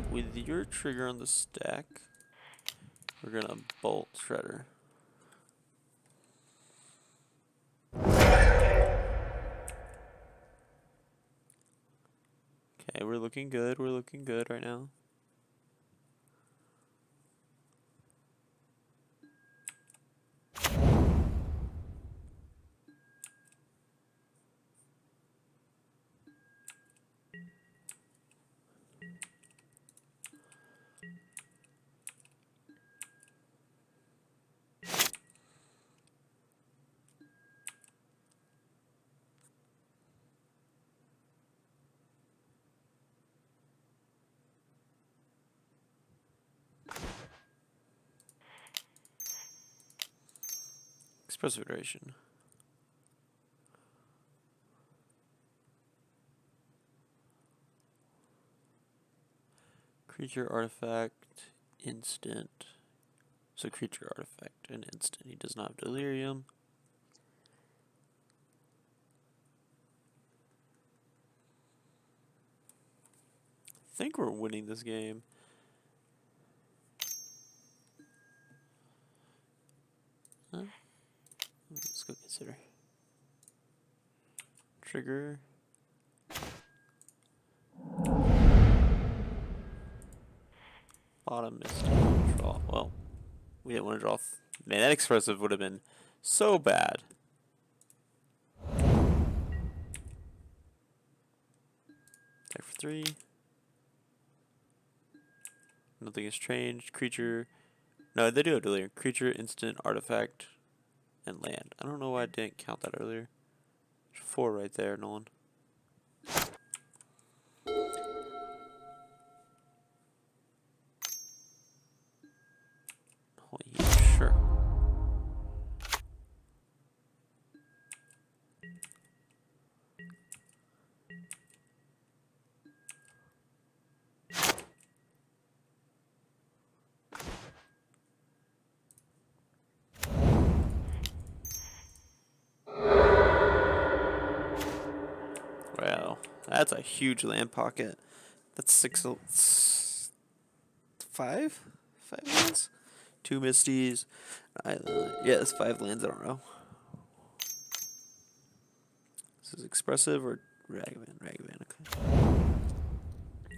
With your trigger on the stack, we're gonna bolt Shredder. Okay, we're looking good. We're looking good right now. Expressive iteration. Creature, artifact, instant. So creature, artifact, and instant. He does not have delirium. I think we're winning this game. Huh? Let's go consider. Trigger. Bottom missed. Draw. Well, we didn't want to draw. Man, that expressive would have been so bad. There for 3. Nothing has changed. Creature. No, they do have delirium. Creature, instant, artifact, and land. I don't know why I didn't count that earlier. There's 4 right there, Nolan. Oh, yeah, sure. Wow, that's a huge land pocket. That's 5 lands? 2 Misties. Yeah, it's 5 lands in a row. This is expressive or Ragavan? Ragavan, okay.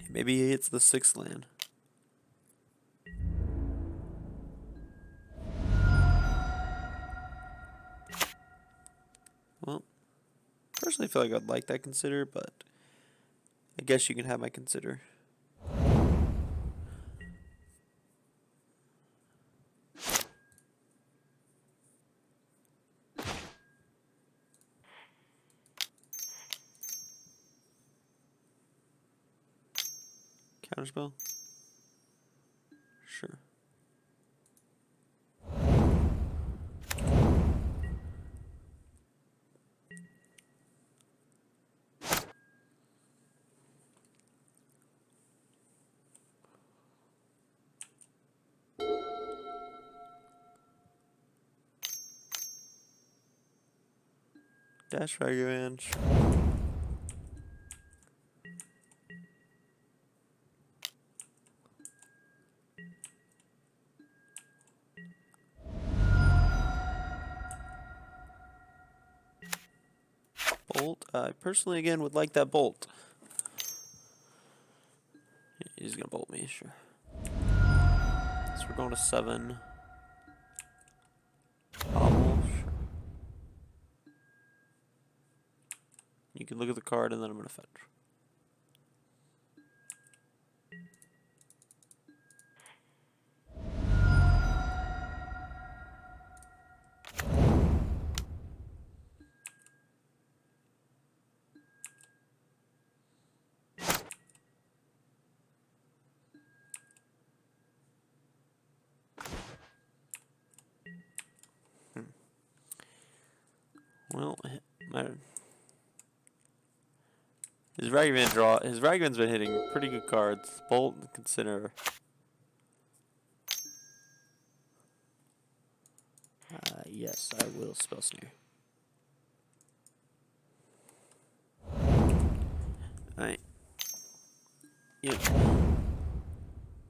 Maybe he hits the 6th land. Well, personally I feel like I'd like that consider, but I guess you can have my consider. Counterspell? Sure. Dash Ragavan, sure. Bolt. I personally, again, would like that bolt. He's gonna bolt me, sure. So we're going to 7. Bobble, sure. You can look at the card and then I'm gonna fetch. Well, His Ragavan's been hitting pretty good cards. Bolt and Consider. Yes, I will spell snare. Alright. Yep.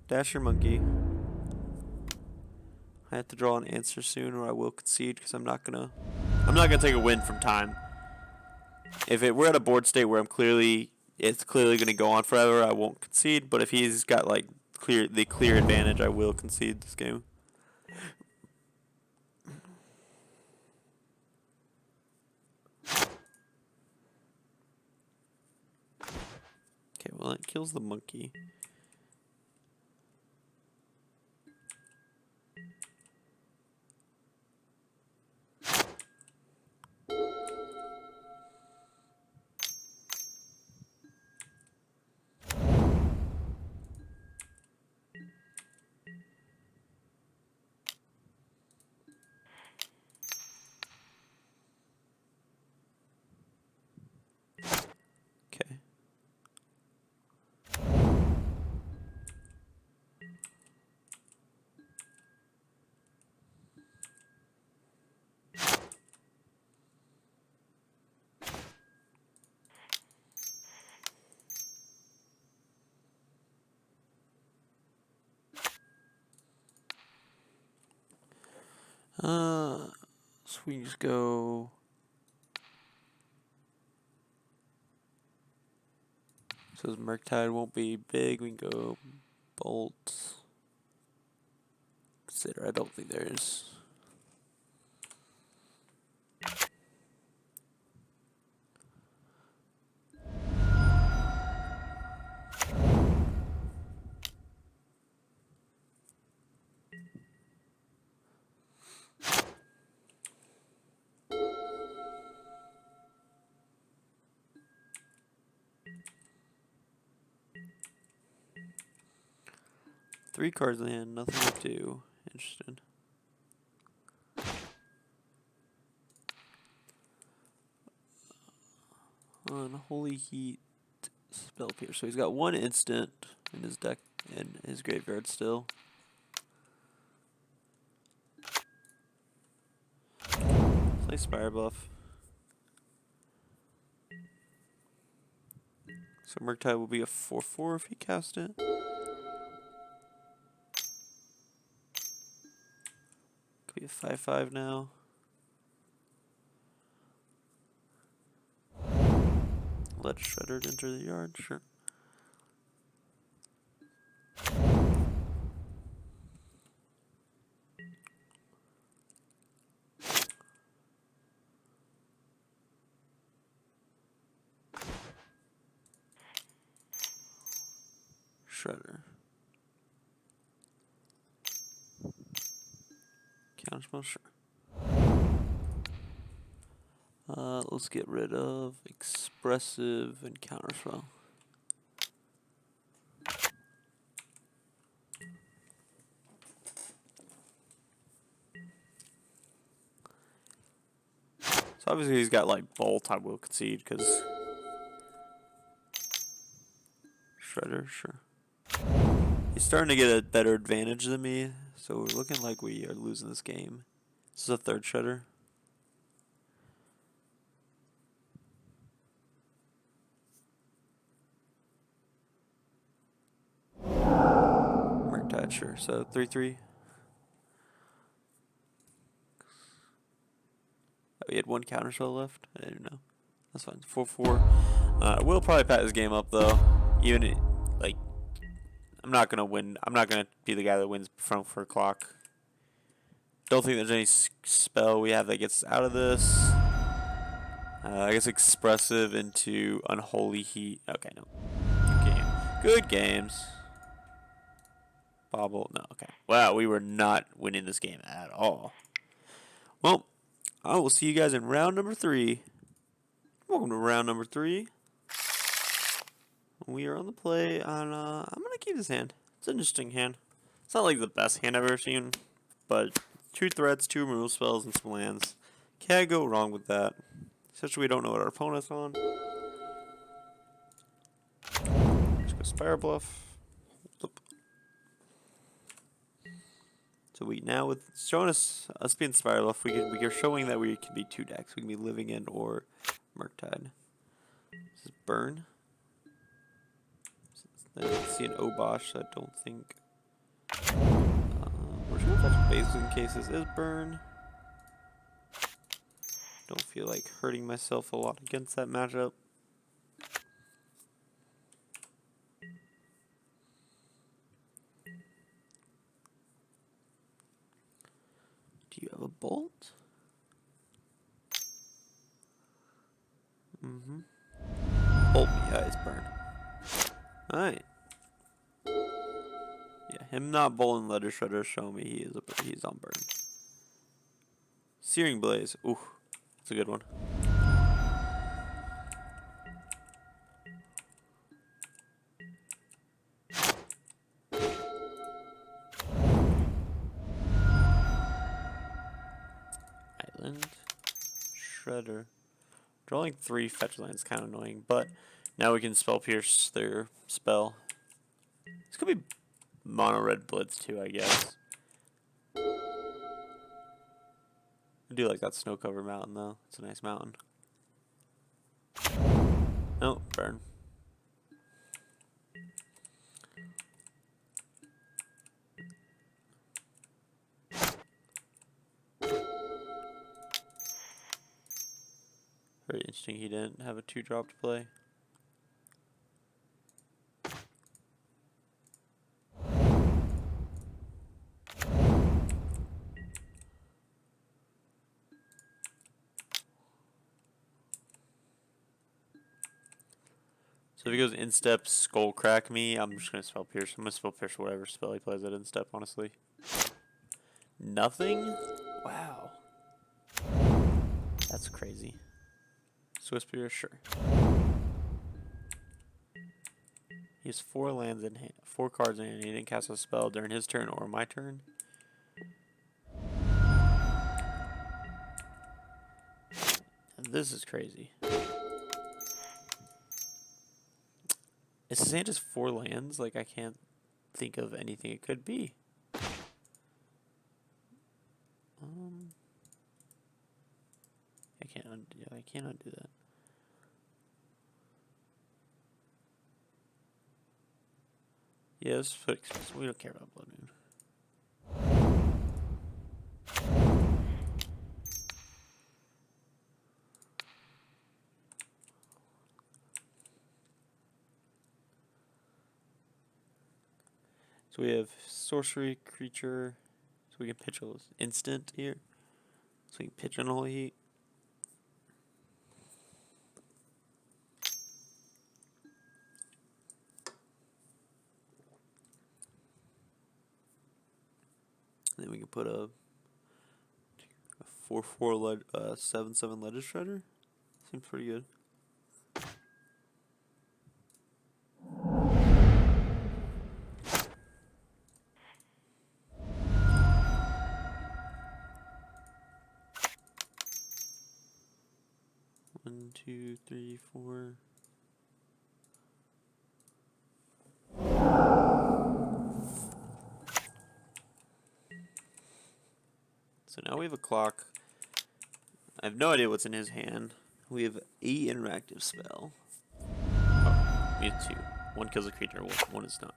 Dasher Monkey. I have to draw an answer soon or I will concede because I'm not gonna take a win from time. If we're at a board state where it's clearly gonna go on forever, I won't concede, but if he's got like the clear advantage, I will concede this game. Okay, well it kills the monkey. Okay. So we just go. So his Murktide won't be big. We can go Bolt. Consider. I don't think there is. Three cards in hand, nothing to do. Interesting. Unholy Heat Spell Pierce. So he's got one instant in his deck and his graveyard still. Play Spire Buff. So Murktide will be a 4/4 if he cast it. Could be a 5/5 now. Let Shredder enter the yard, sure. Shredder. Counterspell, sure. Let's get rid of Expressive and Counterspell. So obviously he's got like Bolt, I will concede, because Shredder, sure. He's starting to get a better advantage than me, so we're looking like we are losing this game. This is a third Shredder. Murktide, sure. So 3/3. Oh, he had one counterspell left. I didn't know. That's fine. 4/4. We'll probably pat this game up though. Even like, I'm not gonna win. I'm not gonna be the guy that wins front for clock. Don't think there's any spell we have that gets out of this. I guess Expressive into Unholy Heat. Okay, no. Good game. Good games. Bobble. No, okay. Wow, we were not winning this game at all. Well, I will see you guys in round number 3. Welcome to round number 3. We are on the play on, I'm going to keep this hand. It's an interesting hand. It's not like the best hand I've ever seen, but 2 threats, 2 removal spells, and some lands. Can't go wrong with that. Especially we don't know what our opponent's on. Spire Bluff. Hold up. So we now with showing us being Spire Bluff, we are showing that we can be 2 decks. We can be Living End or Murktide. This is Burn. I don't see an Obosh, so I don't think. We're just gonna fetch Basil in case this is Burn. Don't feel like hurting myself a lot against that matchup. Do you have a Bolt? Mm-hmm. Bolt, yeah, it's Burn. Alright. Yeah, him not bowling Letter Shredder show me he's on Burn. Searing Blaze. Ooh, that's a good one. Island. Shredder. Drawing 3 fetch lands kind of annoying, but now we can Spell Pierce their spell. This could be Mono Red Blitz too, I guess. I do like that snow-covered mountain though. It's a nice mountain. Oh, Burn. Very interesting he didn't have a 2-drop to play. So if he goes Instep, Skull Crack me, I'm just going to Spell Pierce. I'm going to Spell Pierce whatever spell he plays at Instep, honestly. Nothing? Wow. That's crazy. Swiss Pierce, sure. He has 4 lands in hand, 4 cards in hand. He didn't cast a spell during his turn or my turn. And this is crazy. Is his hand just 4 lands? Like, I can't think of anything it could be. I can't undo that. Yes, but we don't care about Blood Moon. So we have sorcery, creature, so we can pitch an instant here. So we can pitch an Holy Heat. And then we can put a 4/4 7/7 Ledger Shredder. Seems pretty good. One, two, three, four. So now we have a clock. I have no idea what's in his hand. We have a interactive spell. Oh, we have 2. One kills a creature, one is not.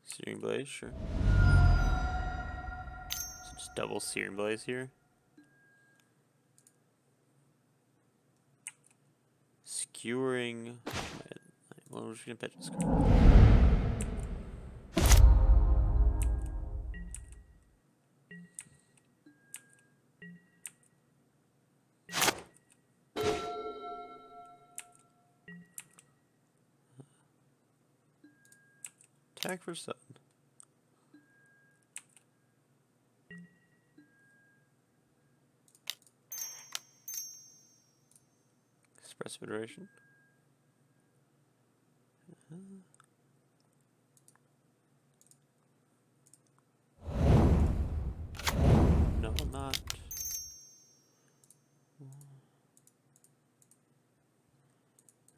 Searing Blaze, sure. So just double Searing Blaze here. Skewering Well, we're just gonna pitch this card. Attack for 7. Express Federation. No, not.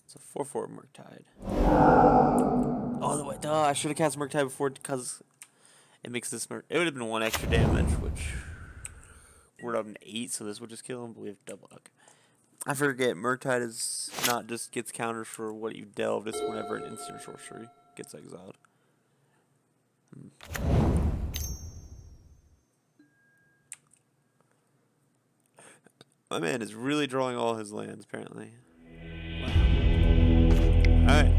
It's a 4/4 Murktide. Oh, the way. Duh, I should have cast Murktide before because it makes this. It would have been 1 extra damage, which we're up to 8, so this would just kill him. But we have double luck. I forget, Murktide is not just gets counters for what you delved, it's whenever an instant sorcery gets exiled. My man is really drawing all his lands, apparently. Wow. Alright.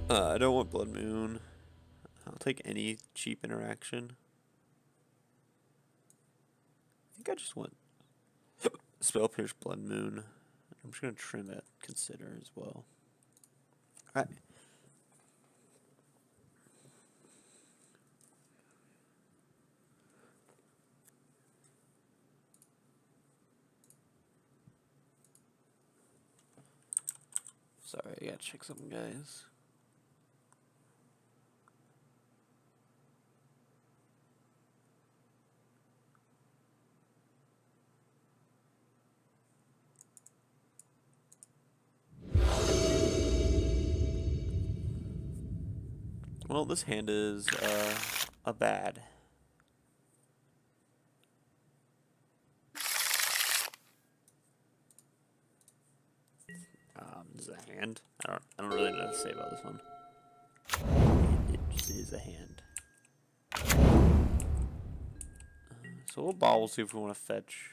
I don't want Blood Moon. I'll take any cheap interaction. I think I just want Spell Pierce Blood Moon. I'm just going to trim that Consider as well. Alright. Sorry, I gotta check something, guys. Well, this hand is a bad. This is a hand. I don't really know what to say about this one. It just is a hand. So we'll bobble, see if we want to fetch.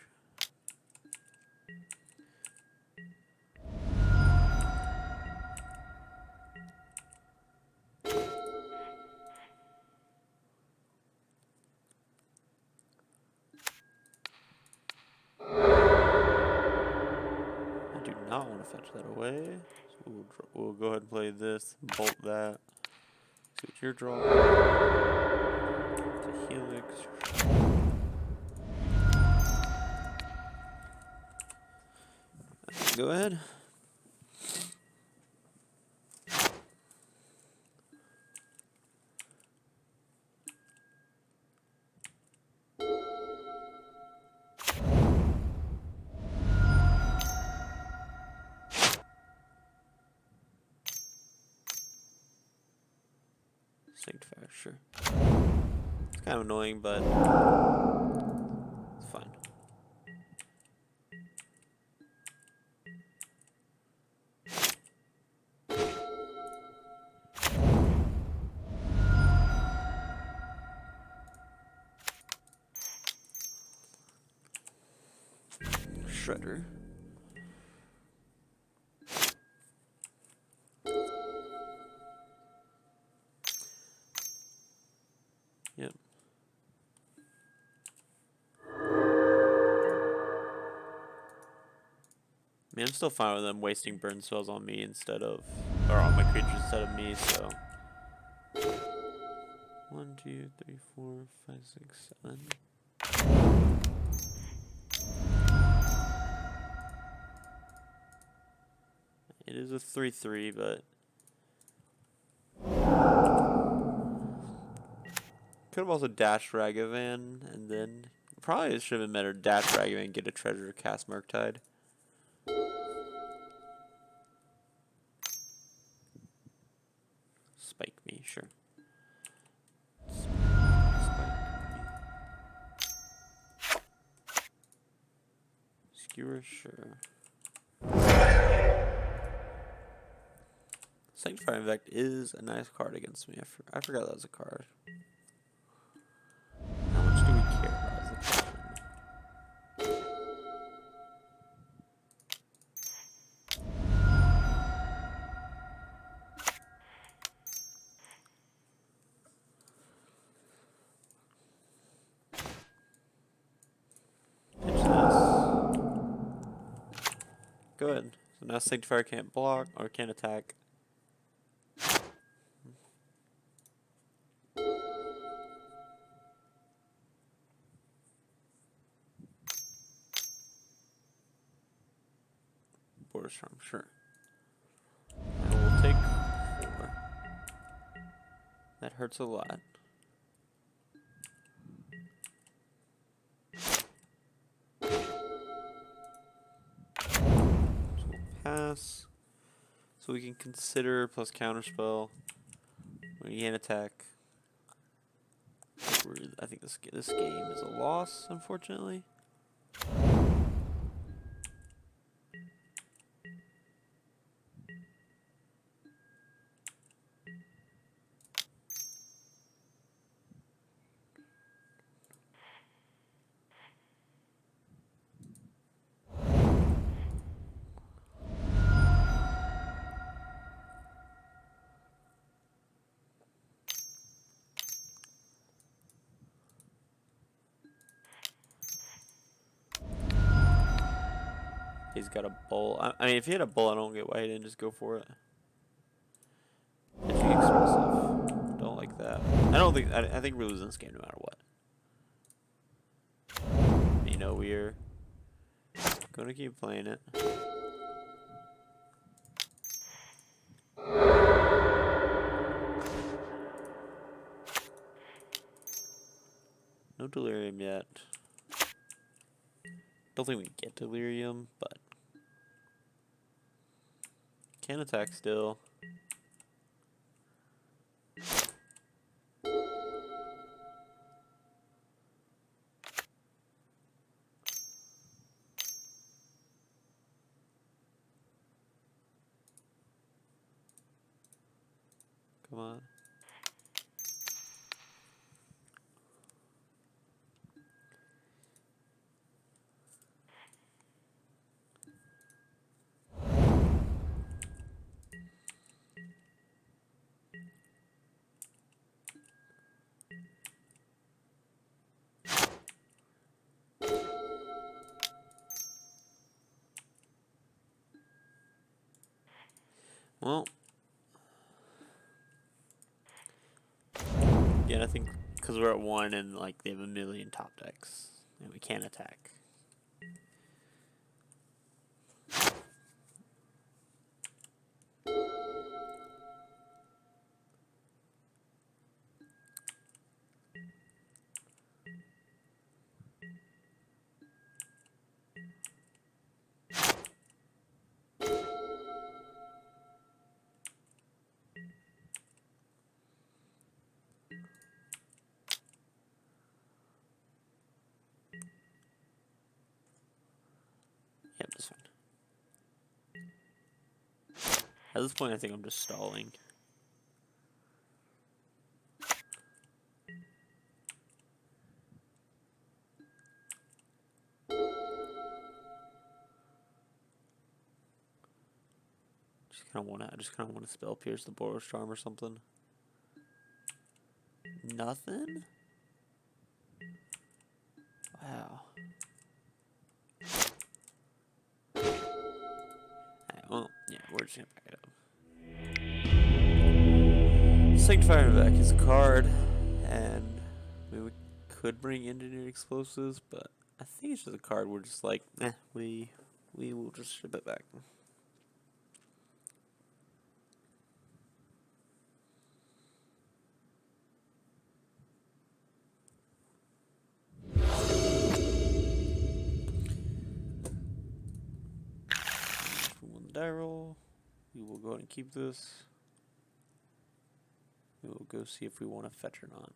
I do not want to fetch that away. So we'll go ahead and play this, bolt that. See what your draw. It's a Helix. Go ahead. Sanctifier, sure. It's kind of annoying, but it's fine. Shredder. Yep. I mean, I'm still fine with them wasting burn spells on me instead of, or on my creatures instead of me, so. 1, 2, 3, 4, 5, 6, 7. It is a 3/3, but could have also dashed Ragavan, and then probably it should have been better dash Ragavan, get a treasure, cast Murktide. Spike me, sure. Spike me. Skewer, sure. Sanctifying Effect is a nice card against me. I forgot that was a card. How much do we care about is the question. Go ahead. So now Sanctifier can't block or can't attack. Border Charm, sure. And we'll take 4. That hurts a lot. So we'll pass. So we can consider plus counterspell. We can't attack. I think this game is a loss, unfortunately. He's got a bull. I mean, if he had a bull, I don't get why he didn't just go for it. Pitching expressive. Don't like that. I think we're losing this game no matter what. You know, we're gonna keep playing it. No delirium yet. Don't think we can get delirium, but can attack still. Come on. Well, yeah, I think because we're at 1 and like they have a million top decks and we can't attack. Yep, that's fine. At this point, I think I'm just stalling. I just kind of want to spell pierce the Boros Charm or something. Nothing? Wow. Alright, well, yeah, we're just gonna back it up. Sanctifier back is a card, and we could bring engineered explosives, but I think it's just a card we're just like, we will just ship it back. Die roll. We will go ahead and keep this. We will go see if we want to fetch or not.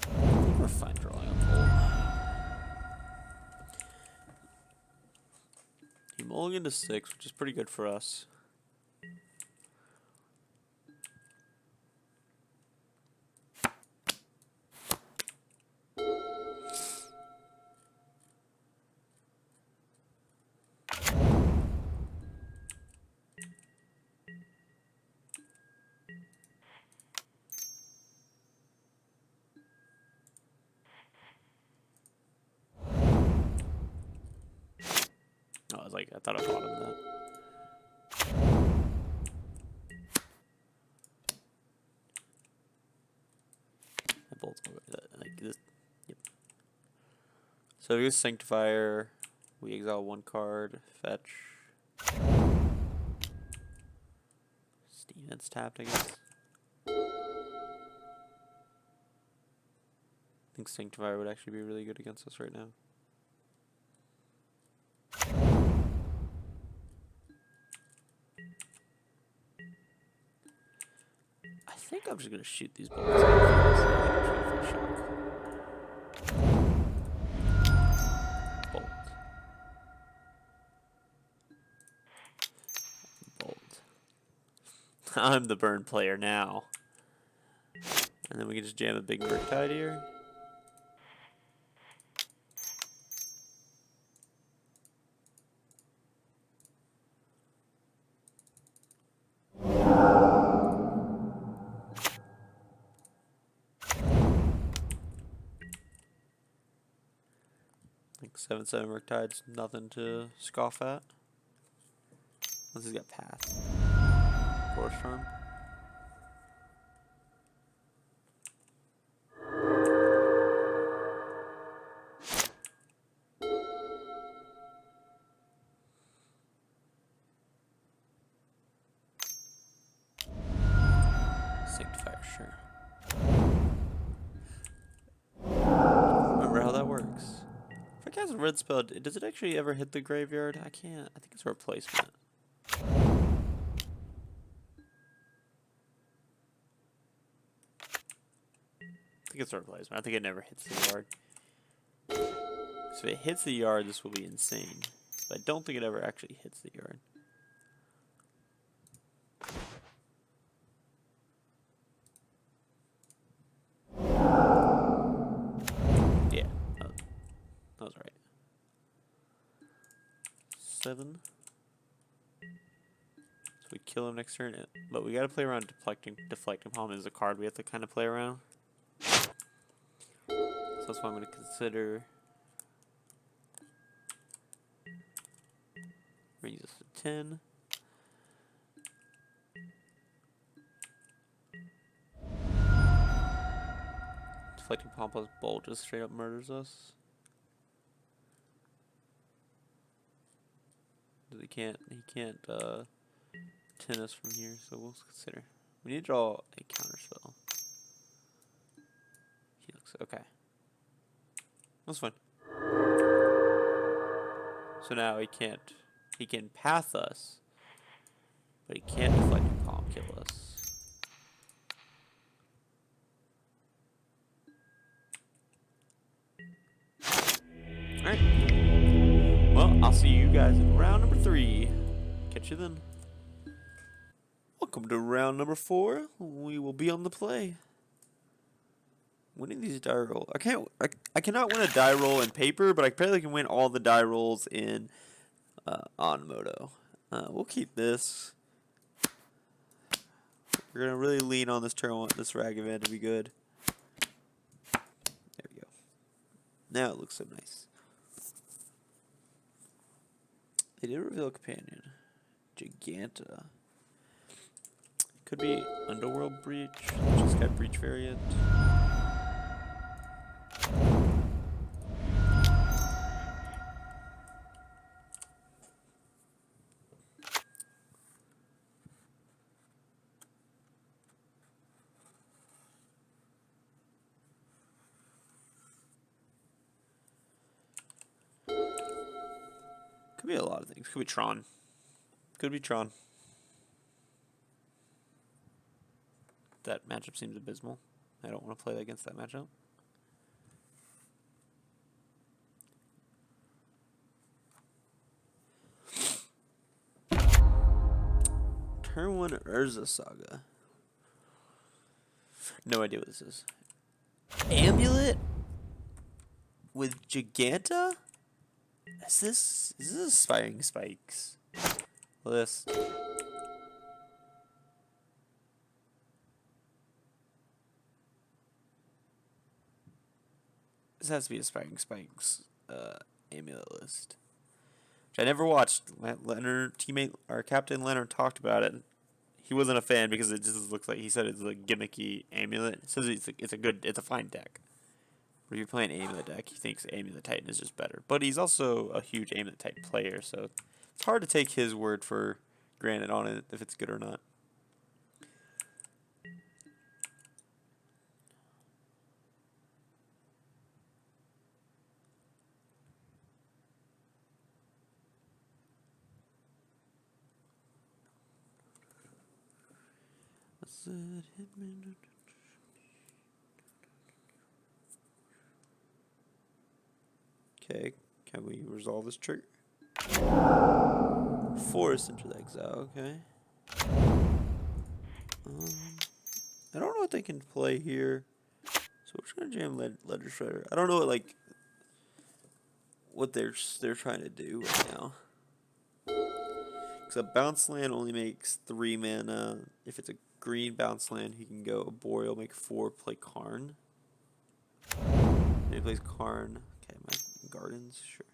I think we're fine drawing a pull. He mulliganed to 6, which is pretty good for us. I thought I bought him that. My bolt's like this. Yep. So we use Sanctifier. We exile 1 card. Fetch. Steamats tapped, I guess. I think Sanctifier would actually be really good against us right now. I think I'm just gonna shoot these bullets. Bolt. Bolt. I'm the burn player now. And then we can just jam a big Murktide here. Like 7/7 Murktide's nothing to scoff at. Unless he's got Path. Force Charm. Sanctifier, sure. Remember how that works. If I cast a red spell, does it actually ever hit the graveyard? I can't. I think it's a replacement. I think it's a replacement. I think it never hits the yard. So if it hits the yard, this will be insane. But I don't think it ever actually hits the yard. Yeah, that was right. 7. So we kill him next turn, but we gotta play around deflecting palm is a card we have to kind of play around. So that's why I'm gonna consider. Brings us to 10. Deflecting palm plus bolt just straight up murders us. He can't 10 us from here, so we'll consider. We need to draw a counter spell. Helix, okay. That's fine. So now he can path us, but he can't deflecting palm kill us. Alright. Well, I'll see you guys in round number 3. Catch you then. Welcome to round number 4. We will be on the play. Winning these die rolls. I cannot win a die roll in paper, but I apparently can win all the die rolls in on Moto. We'll keep this. We're gonna really lean on this turn. I want this Ragavan to be good. There we go. Now it looks so nice. They did reveal a companion. Giganta. Could be Underworld Breach. Just got Breach variant. Could be a lot of things. Could be Tron. Could be Tron. That matchup seems abysmal. I don't want to play against that matchup. Turn 1 Urza Saga. No idea what this is. Amulet with Giganta? Is this Aspiring Spikes list? This has to be Aspiring Spikes amulet list. which I never watched. Leonard, teammate, our Captain Leonard talked about it. He wasn't a fan because it just looks like, he said it's a gimmicky amulet. It says it's a fine deck. But if you're playing amulet deck, he thinks Amulet Titan is just better. But he's also a huge Amulet Titan player, so it's hard to take his word for granted on it if it's good or not. Okay, can we resolve this trigger? Force into the exile, okay. I don't know what they can play here, so we're just gonna jam Ledger Shredder. I don't know what they're trying to do right now. Because a bounce land only makes 3 mana. If it's a green bounce land, he can go Boreal, make 4, play Karn. And he plays Karn. Okay, my Gardens, sure.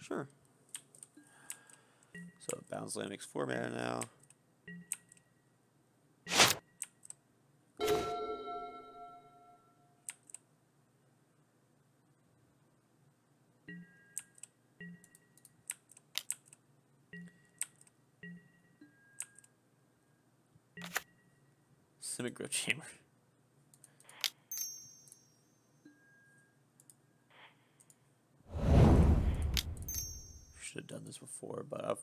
Sure. So bounce land makes 4 mana now. Simic Growth Chamber. Should have done this before, but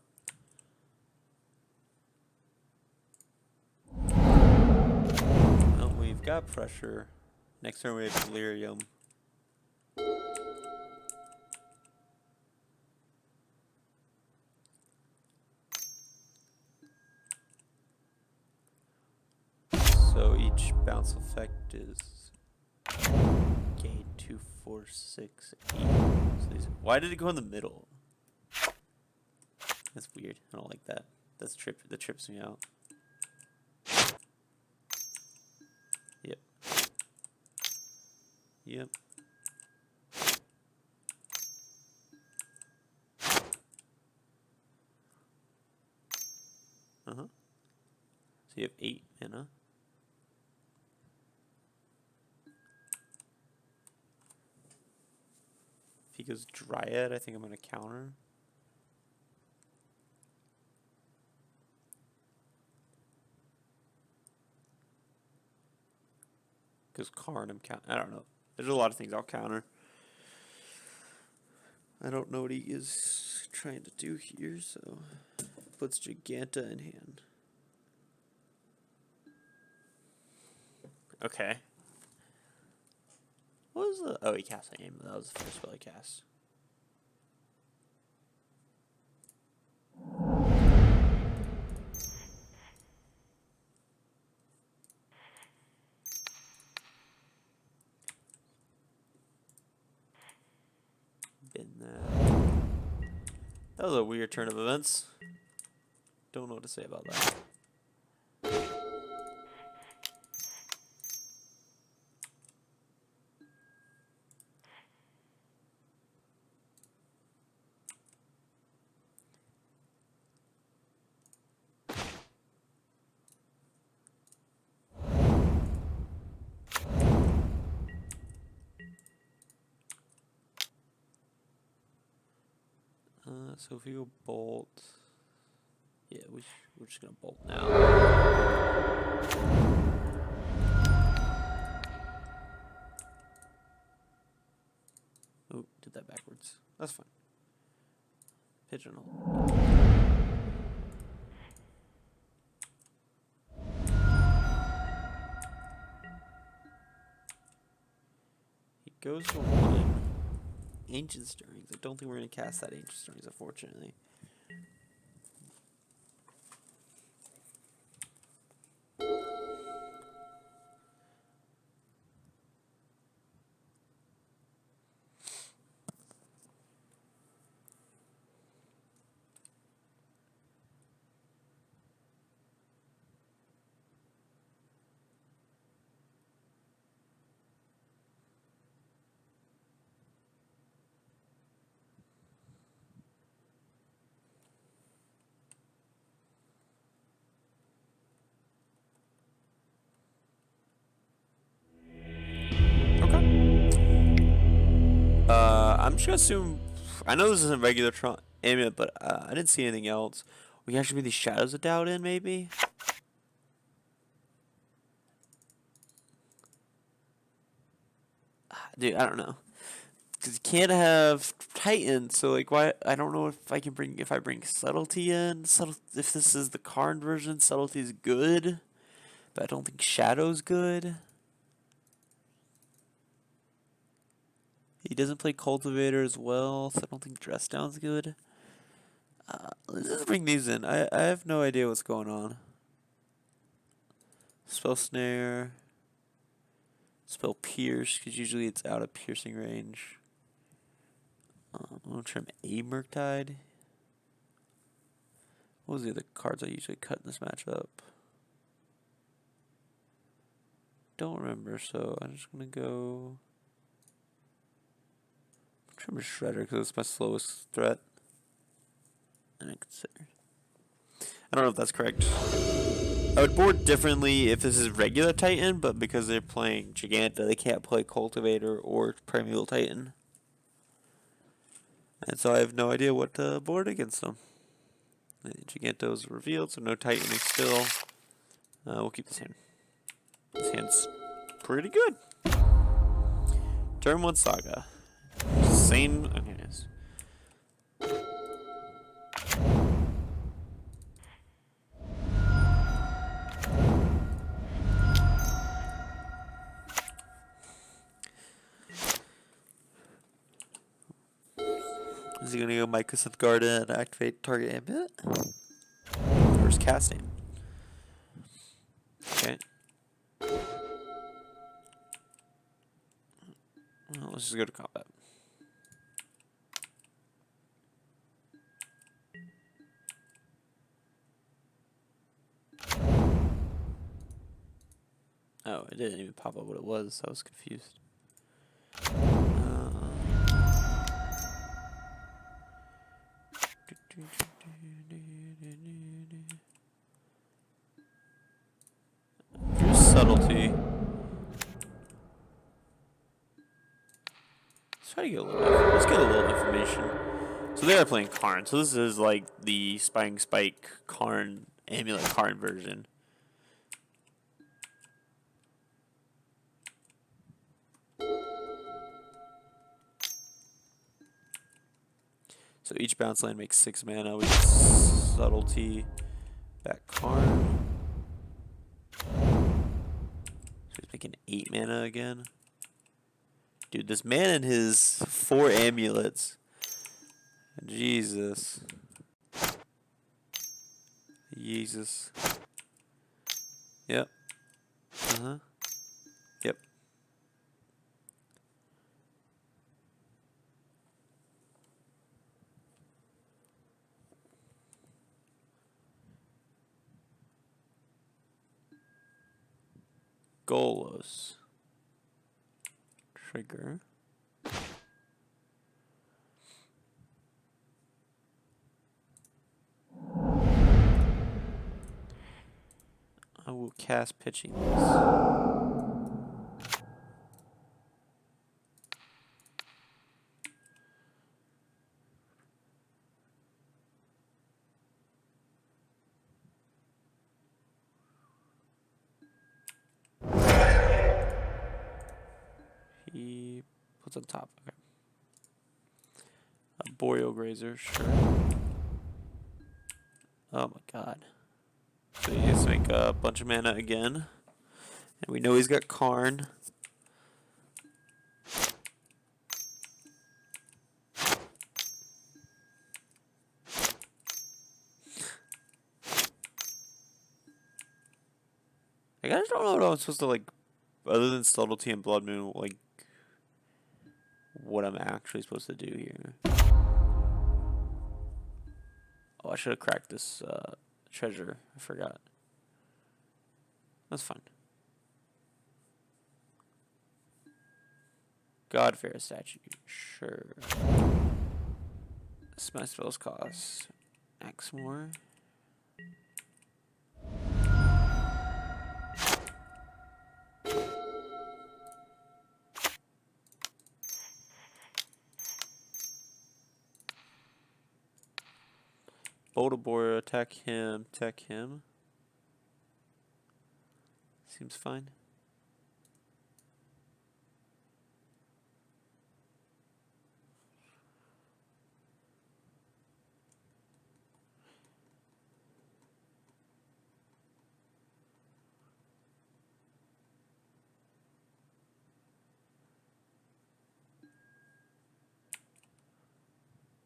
well, we've got pressure. Next turn we have Delirium. So each bounce effect is gain 2, 4, 6, 8. So why did it go in the middle? That's weird. I don't like that. That trips me out. Yep. Yep. So you have 8 mana. If he goes Dryad, I think I'm gonna counter. Because Karn, I don't know. There's a lot of things I'll counter. I don't know what he is trying to do here, so puts Giganta in hand. Okay. What was the... Oh, he cast an aim. That was the first spell he cast. Been there. That was a weird turn of events. Don't know what to say about that. So if we go Bolt... Yeah, we're just gonna Bolt now. Oh, did that backwards. That's fine. Pigeonhole. He goes for 1. Ancient Stirrings. I don't think we're gonna cast that Ancient Stirrings, unfortunately. I'm just gonna assume. I know this isn't regular amulet, but I didn't see anything else. We can actually be these shadows of doubt in, maybe. Dude, I don't know. Because you can't have Titan, so like, why? I don't know if I can bring if I bring subtlety in. If this is the Karn version, subtlety is good, but I don't think Shadow's good. He doesn't play Cultivator as well, so I don't think Dress Down's good. Let's just bring these in. I have no idea what's going on. Spell Snare. Spell Pierce, because usually it's out of piercing range. I'm going to trim a Murktide. What was the other cards I usually cut in this matchup? Don't remember, so I'm just going to go... trim a Shredder, because it's my slowest threat. And I consider... I don't know if that's correct. I would board differently if this is regular Titan, but because they're playing Giganta, they can't play Cultivator or Primeval Titan. And so I have no idea what to board against them. Giganta was revealed, so no Titaning still. We'll keep this hand. This hand's pretty good. Turn 1 Saga. Same. Okay, yes. Is he gonna go Mycosynth Garden and activate target ambit? Where's casting? Okay. Well, let's just go to combat. Oh, it didn't even pop up what it was. I was confused. Subtlety. Let's get a little information. So they are playing Karn. So this is like the Spying Spike Karn Amulet Karn version. So each bounce land makes 6 mana. We get Subtlety, back Karn. So he's making 8 mana again. Dude, this man and his 4 amulets. Jesus. Jesus. Yep. Uh-huh. Yep. Golos. Trigger. I will cast pitching this. He puts on top. Okay. A Boreal Grazer, sure. Oh my god. So he has to make a bunch of mana again. And we know he's got Karn. I just don't know what I'm supposed to, like, other than Subtlety and Blood Moon, like, what I'm actually supposed to do here. Oh, I should have cracked this treasure. I forgot. That's fine. Godfair statue. Sure. My spells cost X more. Boldabor, attack him, Seems fine.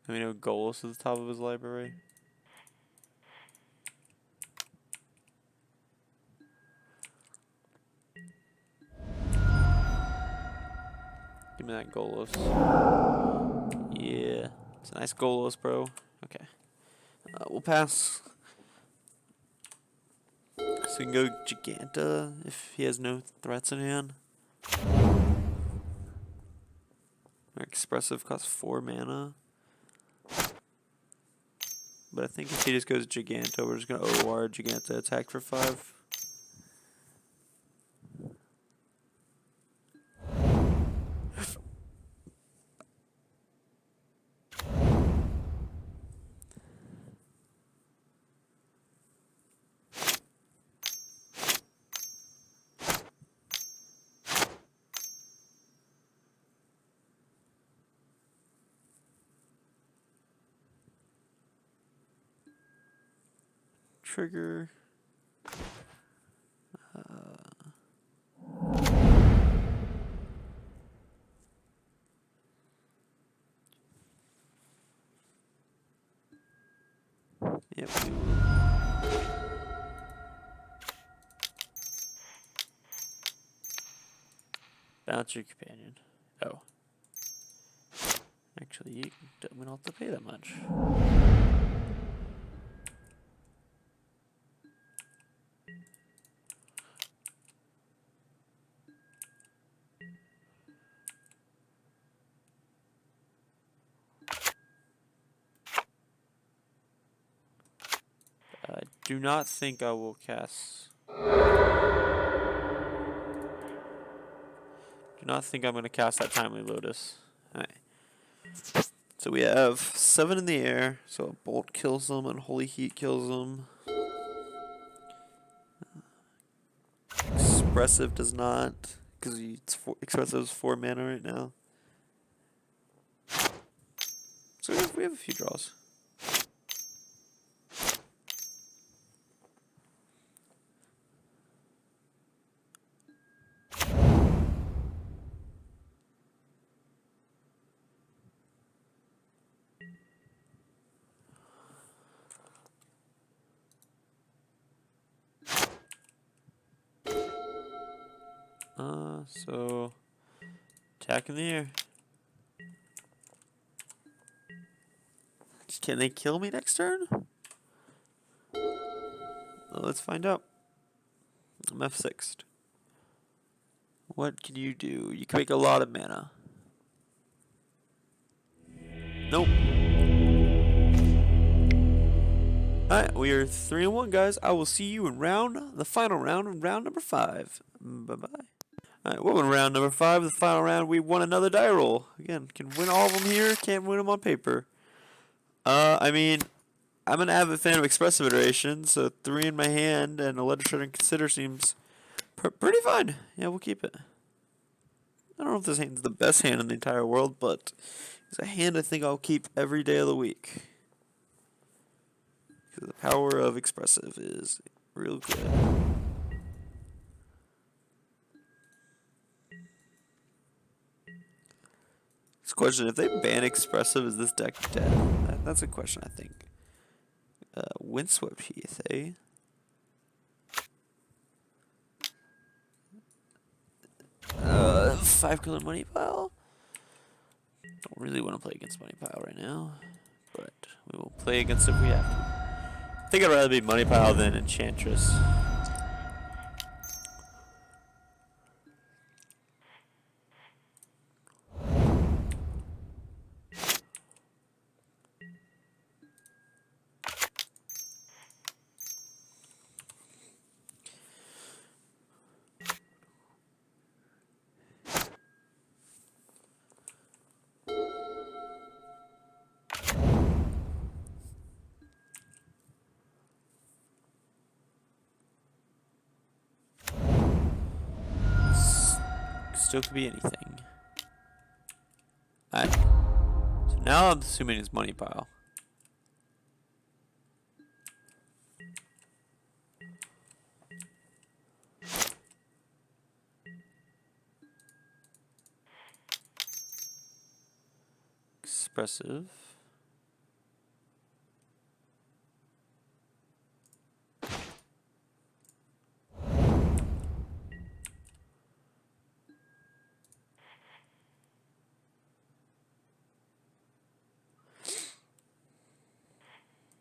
I mean, Golos is the top of his library. Give me that Golos. Yeah. It's a nice Golos, bro. Okay. We'll pass. So we can go Giganta if he has no threats in hand. Our Expressive costs 4 mana. But I think if he just goes Giganta, we're just going to OR Giganta attack for 5. Trigger. Yep. Bounce your companion. Oh. Actually, we don't have to pay that much. I do not think I will cast. Do not think I'm going to cast that Timely Lotus. Alright. So we have 7 in the air. So a Bolt kills them and Holy Heat kills them. Expressive does not, because Expressive is 4 mana right now. So we have a few draws. So attack in the air. Can they kill me next turn? Well, let's find out. I'm F6'd. What can you do? You can make a lot of mana. Nope. Alright, we are 3-1, guys. I will see you in the final round, round number 5. Bye-bye. Alright, we're in round number 5. The final round, we won another die roll. Again, can win all of them here, can't win them on paper. I mean, I'm an avid fan of Expressive Iteration, so 3 in my hand and a Letter Shred and Consider seems pretty fine. Yeah, we'll keep it. I don't know if this hand's the best hand in the entire world, but it's a hand I think I'll keep every day of the week. Because the power of Expressive is real good. This question, if they ban Expressive, is this deck dead? That's a question, I think. Windswept Heath, eh? Five color money pile. Don't really want to play against money pile right now, but we will play against it if we have to. I think I'd rather be money pile than Enchantress. still could be anything. Alright. So now I'm assuming it's money pile. Expressive.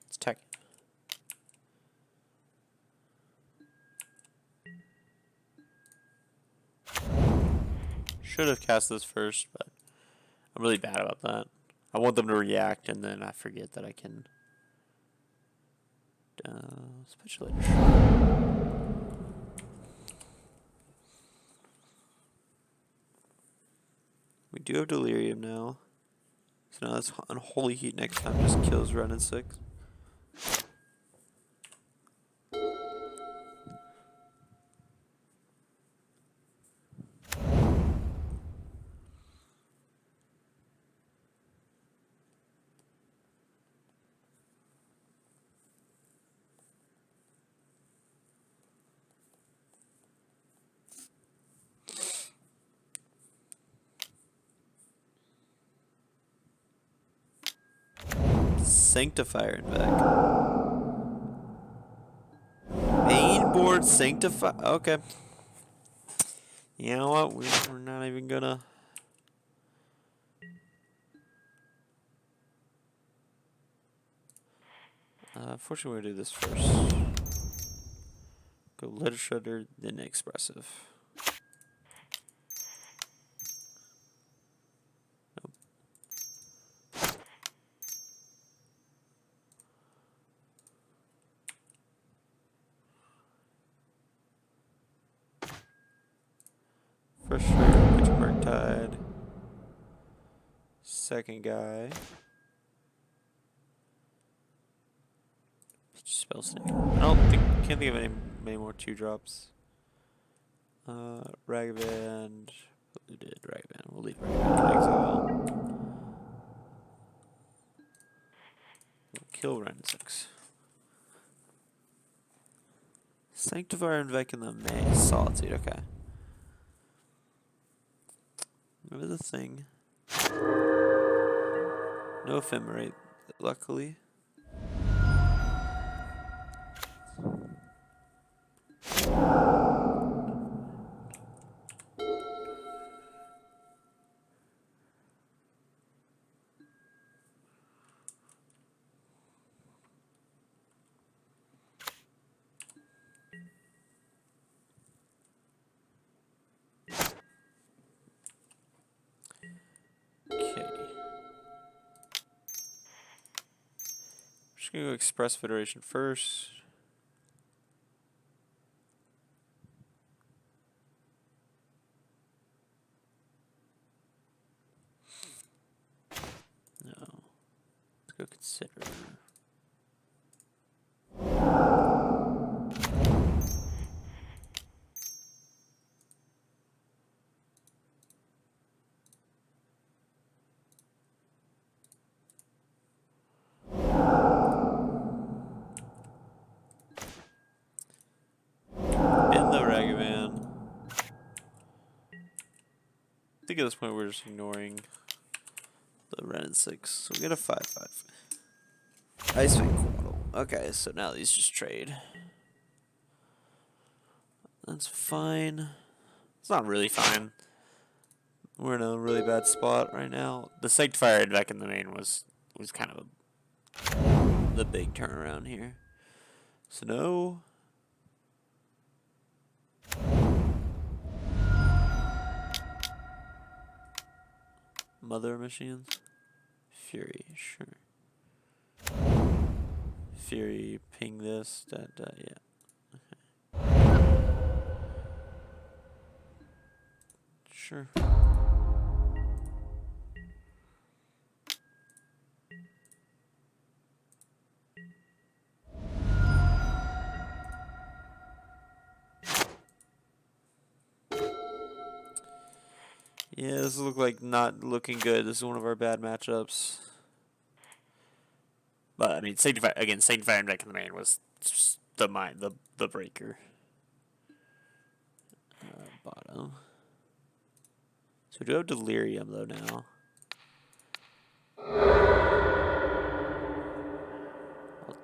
It's tech. Should have cast this first, but I'm really bad about that. I want them to react, and then I forget that I can. Speculator. We do have delirium now. So now that's unholy heat next time. Just kills Ren and 6. Sanctifier in back. Mainboard Sanctifier. Okay. You know what? We're not even gonna. Unfortunately, we're gonna do this first. Go Letter Shredder, then Expressive. Nope. First Shredder, pitch Murktide. Second guy. Spell Snake. Can't think of many more 2-drops. Ragaband. We did Ragaband. We'll leave Ragaband in exile. We'll kill Ren 6. Sanctifier and Vec in the main. Solitude, okay. What is the thing? No Ephemerate, luckily. Just gonna go Express Federation first. No. Let's go Consider. I think at this point we're just ignoring the Ren and 6. So we get a 5/5. Ice Fang Quaddle. Okay, so now these just trade. That's fine. It's not really fine. We're in a really bad spot right now. The Sanctifier back in the main was kind of the big turnaround here. So no. Mother Machines? Fury, sure. Fury, ping this, yeah. Okay. Sure. Yeah, this looks like not looking good. This is one of our bad matchups. But I mean, Sanctifier Deck in the main was the breaker. Bottom. So we do have Delirium though now.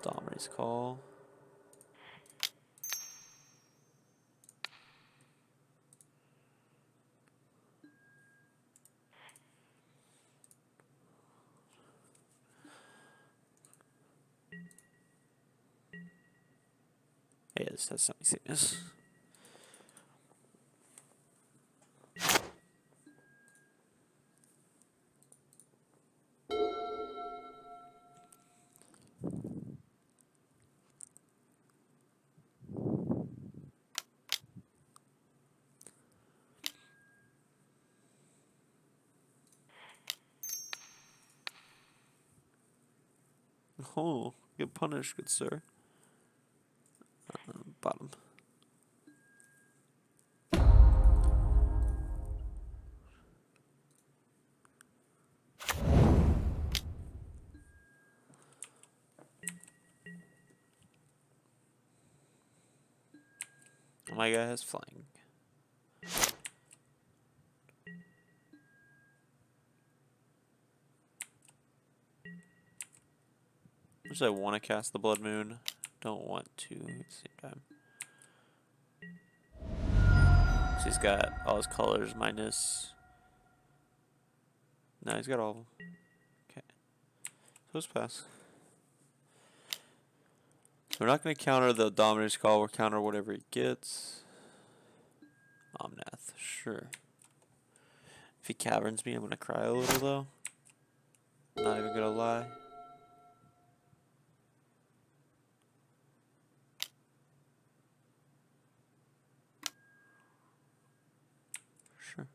Dominate's Call. Yeah, this has something sickness. Oh, get punished, good sir. Bottom. My guy has flying. Which I want to cast the Blood Moon. Don't want to at the same time. So he's got all his colors minus. No, he's got all of them. Okay. So let's pass. So we're not going to counter the Dominator's Call. We'll counter whatever he gets. Omnath, sure. If he caverns me, I'm going to cry a little though. Not even going to lie. Sure.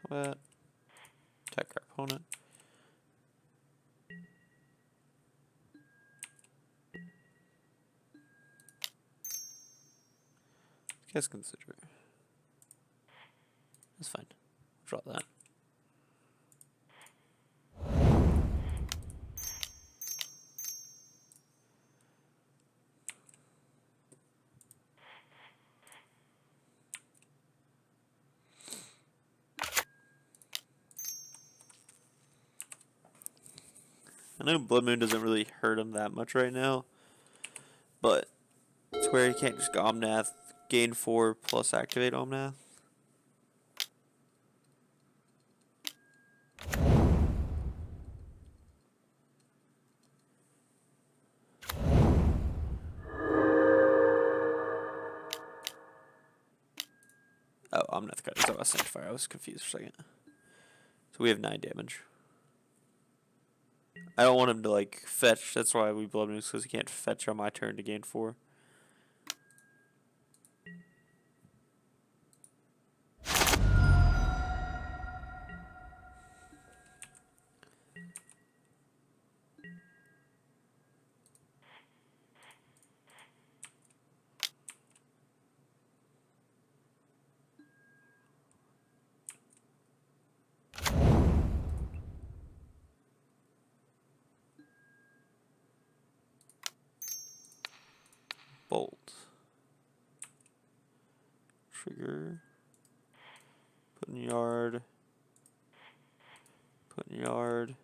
Combat. Attack our opponent. Guess consider it. That's fine. Draw that. I know Blood Moon doesn't really hurt him that much right now, but it's where he can't just go Omnath, gain 4 plus activate Omnath. Oh, Omnath got his OS Sanctifier. I was confused for a second. So we have 9 damage. I don't want him to like fetch. That's why we Blood Moon, because he can't fetch on my turn to gain 4. Bolt. Trigger. Put in yard. Put in yard.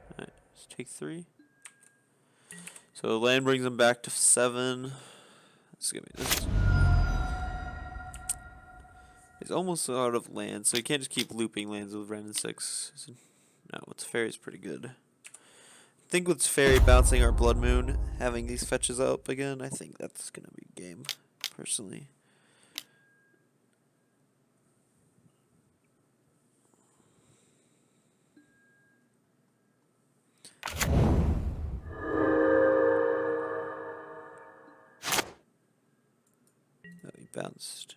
Alright, let's take 3. So land brings him back to 7. Let's give me this. He's almost out of land, so you can't just keep looping lands with Ren and 6. No, its Fairy's pretty good. I think with Fairy bouncing our Blood Moon, having these fetches up again, I think that's going to be game, personally. Oh, he bounced.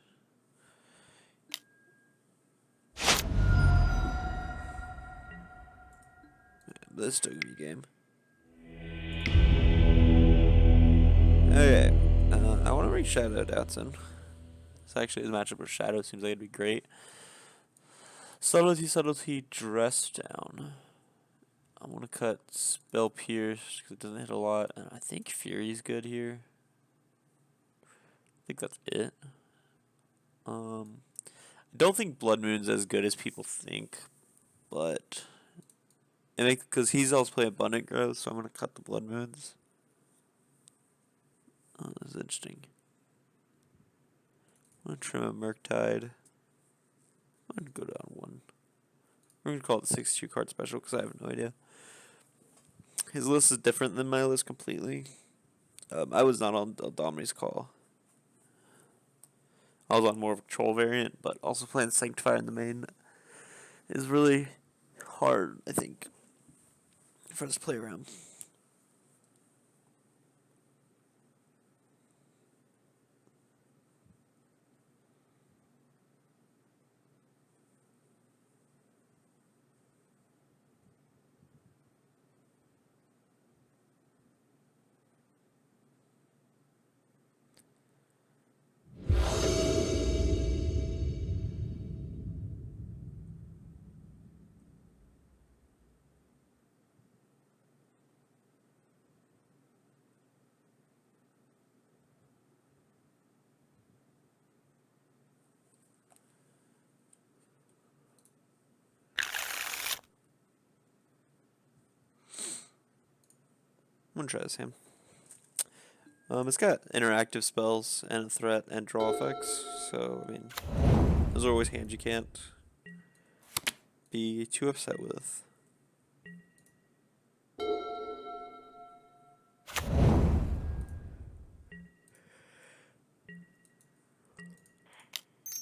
But this is still gonna be a game. Okay, I want to bring Shadow Doubtson. This actually, his matchup with Shadow seems like it'd be great. Subtlety, Dress Down. I want to cut Spell Pierce because it doesn't hit a lot, and I think Fury's good here. I think that's it. I don't think Blood Moon's as good as people think, but because he's also playing Abundant Growth, so I'm gonna cut the Blood Moons. Oh, this is interesting. I'm gonna trim a Murktide. I'm gonna go down one. We're gonna call it the 62 card special because I have no idea. His list is different than my list completely. I was not on Domini's call. I was on more of a control variant, but also playing Sanctifier in the main is really hard, I think, for us to play around. I'm gonna try this hand. It's got interactive spells and threat and draw effects, so I mean, those are always hands you can't be too upset with. And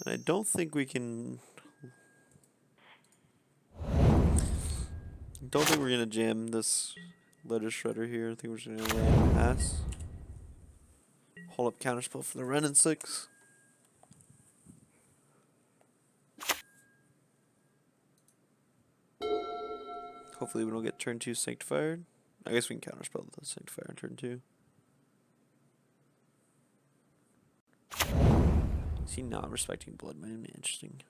I don't think we can. Don't think we're gonna jam this Letter Shredder here. I think we're just gonna land pass. Hold up counterspell for the Ren and 6. Hopefully we don't get turn 2 Sanctified. I guess we can counterspell the Sanctifier on turn 2. Is he not respecting Blood Moon? Interesting.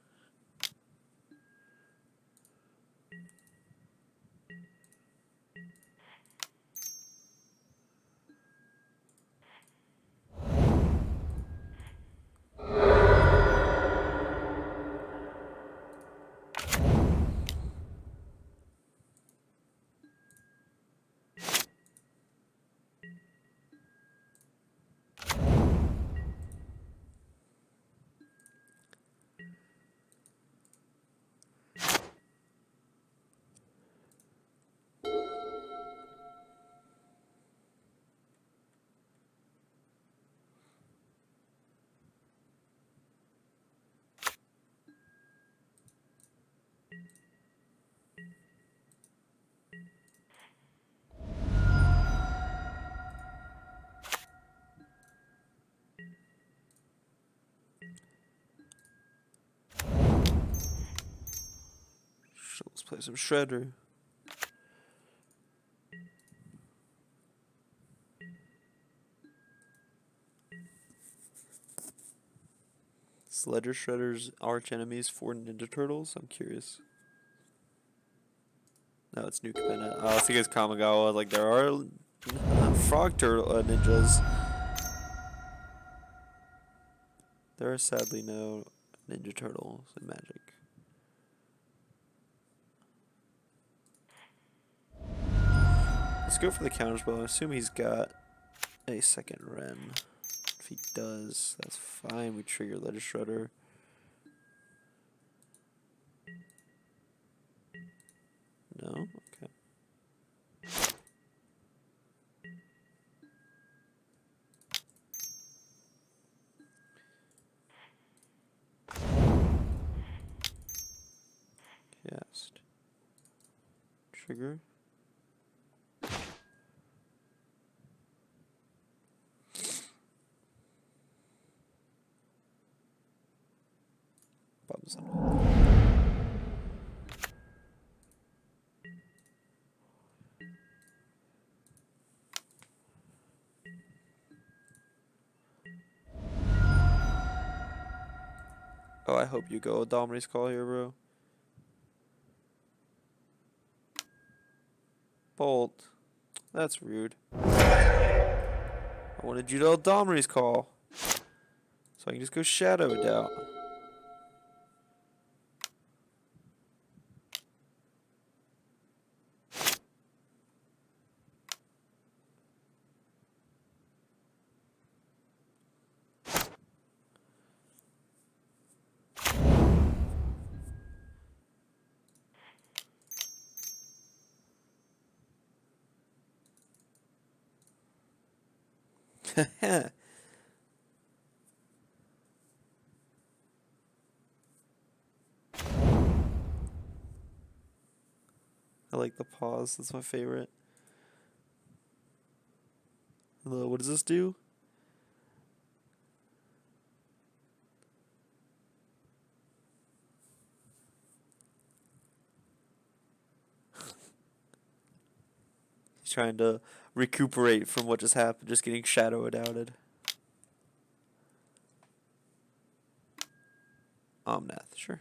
So let's play some Shredder. Ledger Shredder's arch enemies for Ninja Turtles. I'm curious. No, it's New Capenna. I think it's Kamigawa. Like there are frog turtle ninjas. There are sadly no Ninja Turtles in Magic. Let's go for the counterspell. I assume he's got a second Ren. If he does, that's fine. We trigger Ledger Shredder. No? Okay. Cast. Trigger. Buttons on. Oh, I hope you go Domini's call here, bro. Bolt. That's rude. I wanted you to Domini's call. So I can just go Shadow it out. I like the pause. That's my favorite. Hello, what does this do? He's trying to recuperate from what just happened, just getting shadowed outed. Omnath, sure.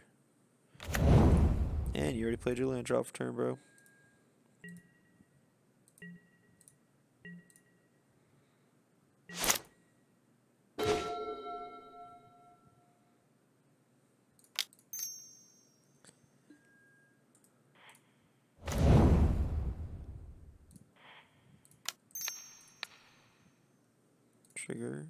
And you already played your land drop for turn, bro. Trigger.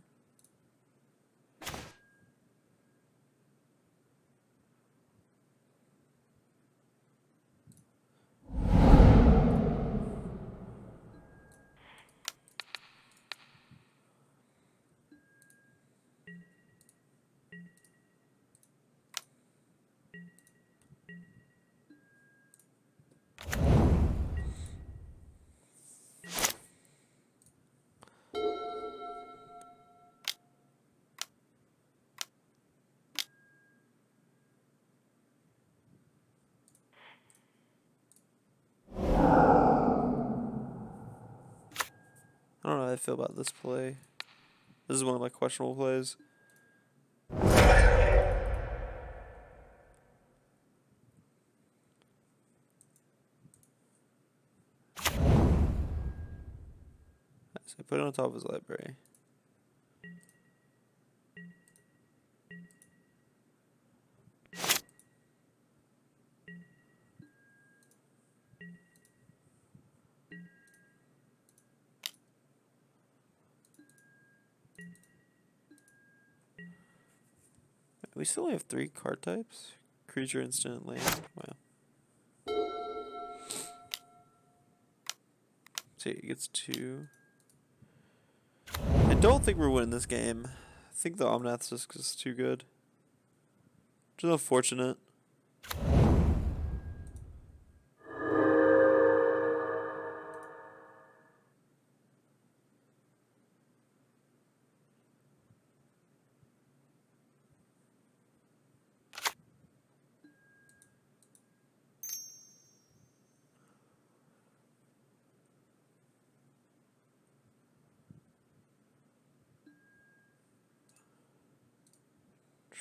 I don't know how I feel about this play. This is one of my questionable plays. So I put it on top of his library. We still only have 3 card types. Creature, instant, land. Wow. See, he gets 2. I don't think we're winning this game. I think the Omnath's just too good. Which is unfortunate.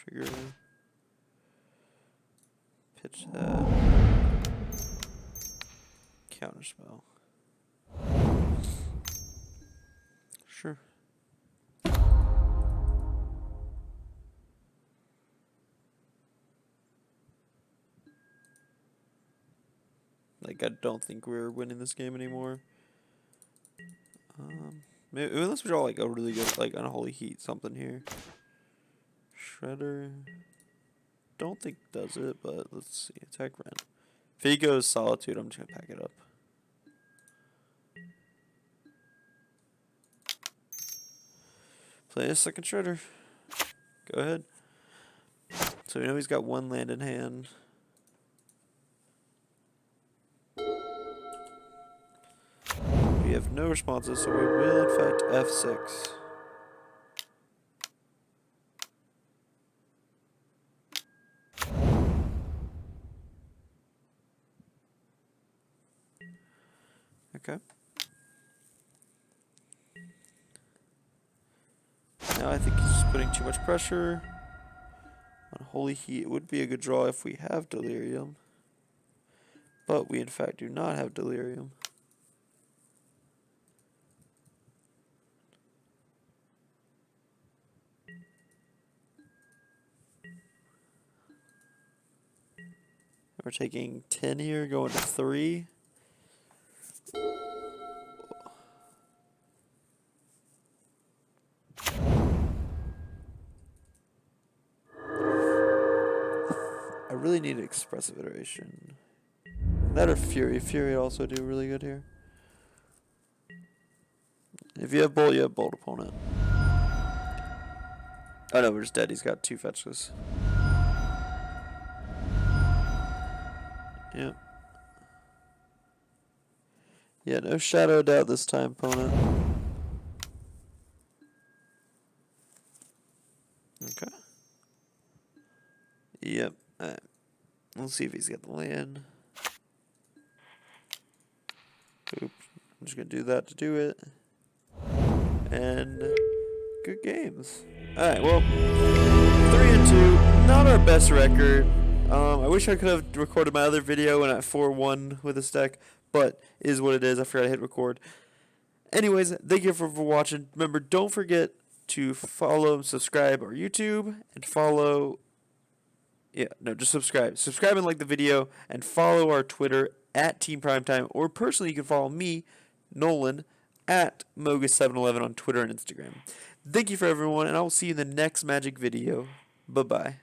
Trigger. Pitch that. Counterspell. Sure. Like, I don't think we're winning this game anymore. Maybe, unless we draw like a really good, like, Unholy Heat something here. Shredder. Don't think does it, but let's see. Attack Ren. If he goes Solitude, I'm just going to pack it up. Play a second Shredder. Go ahead. So we know he's got 1 land in hand. We have no responses, so we will in fact F6. Okay. Now I think he's just putting too much pressure on Holy Heat. It would be a good draw if we have Delirium, but we in fact do not have Delirium. We're taking 10 here, going to 3. I really need expressive iteration. That or Fury. Fury would also do really good here. If you have Bolt, you have Bolt opponent. Oh no, we're just dead. He's got 2 fetches. Yep. Yeah, no Shadow Doubt this time, opponent. Okay. Yep. Alright. Let's see if he's got the land. Oops. I'm just going to do that to do it. And good games. Alright, well, 3-2. Not our best record. I wish I could have recorded my other video and at 4-1 with this deck, but it is what it is. I forgot to hit record. Anyways, thank you for watching. Remember, don't forget to follow and subscribe our YouTube and follow. Yeah, no, just subscribe. Subscribe and like the video and follow our Twitter at Team Primetime, or personally, you can follow me, Nolan, at Mogus711 on Twitter and Instagram. Thank you for everyone, and I will see you in the next Magic video. Bye-bye.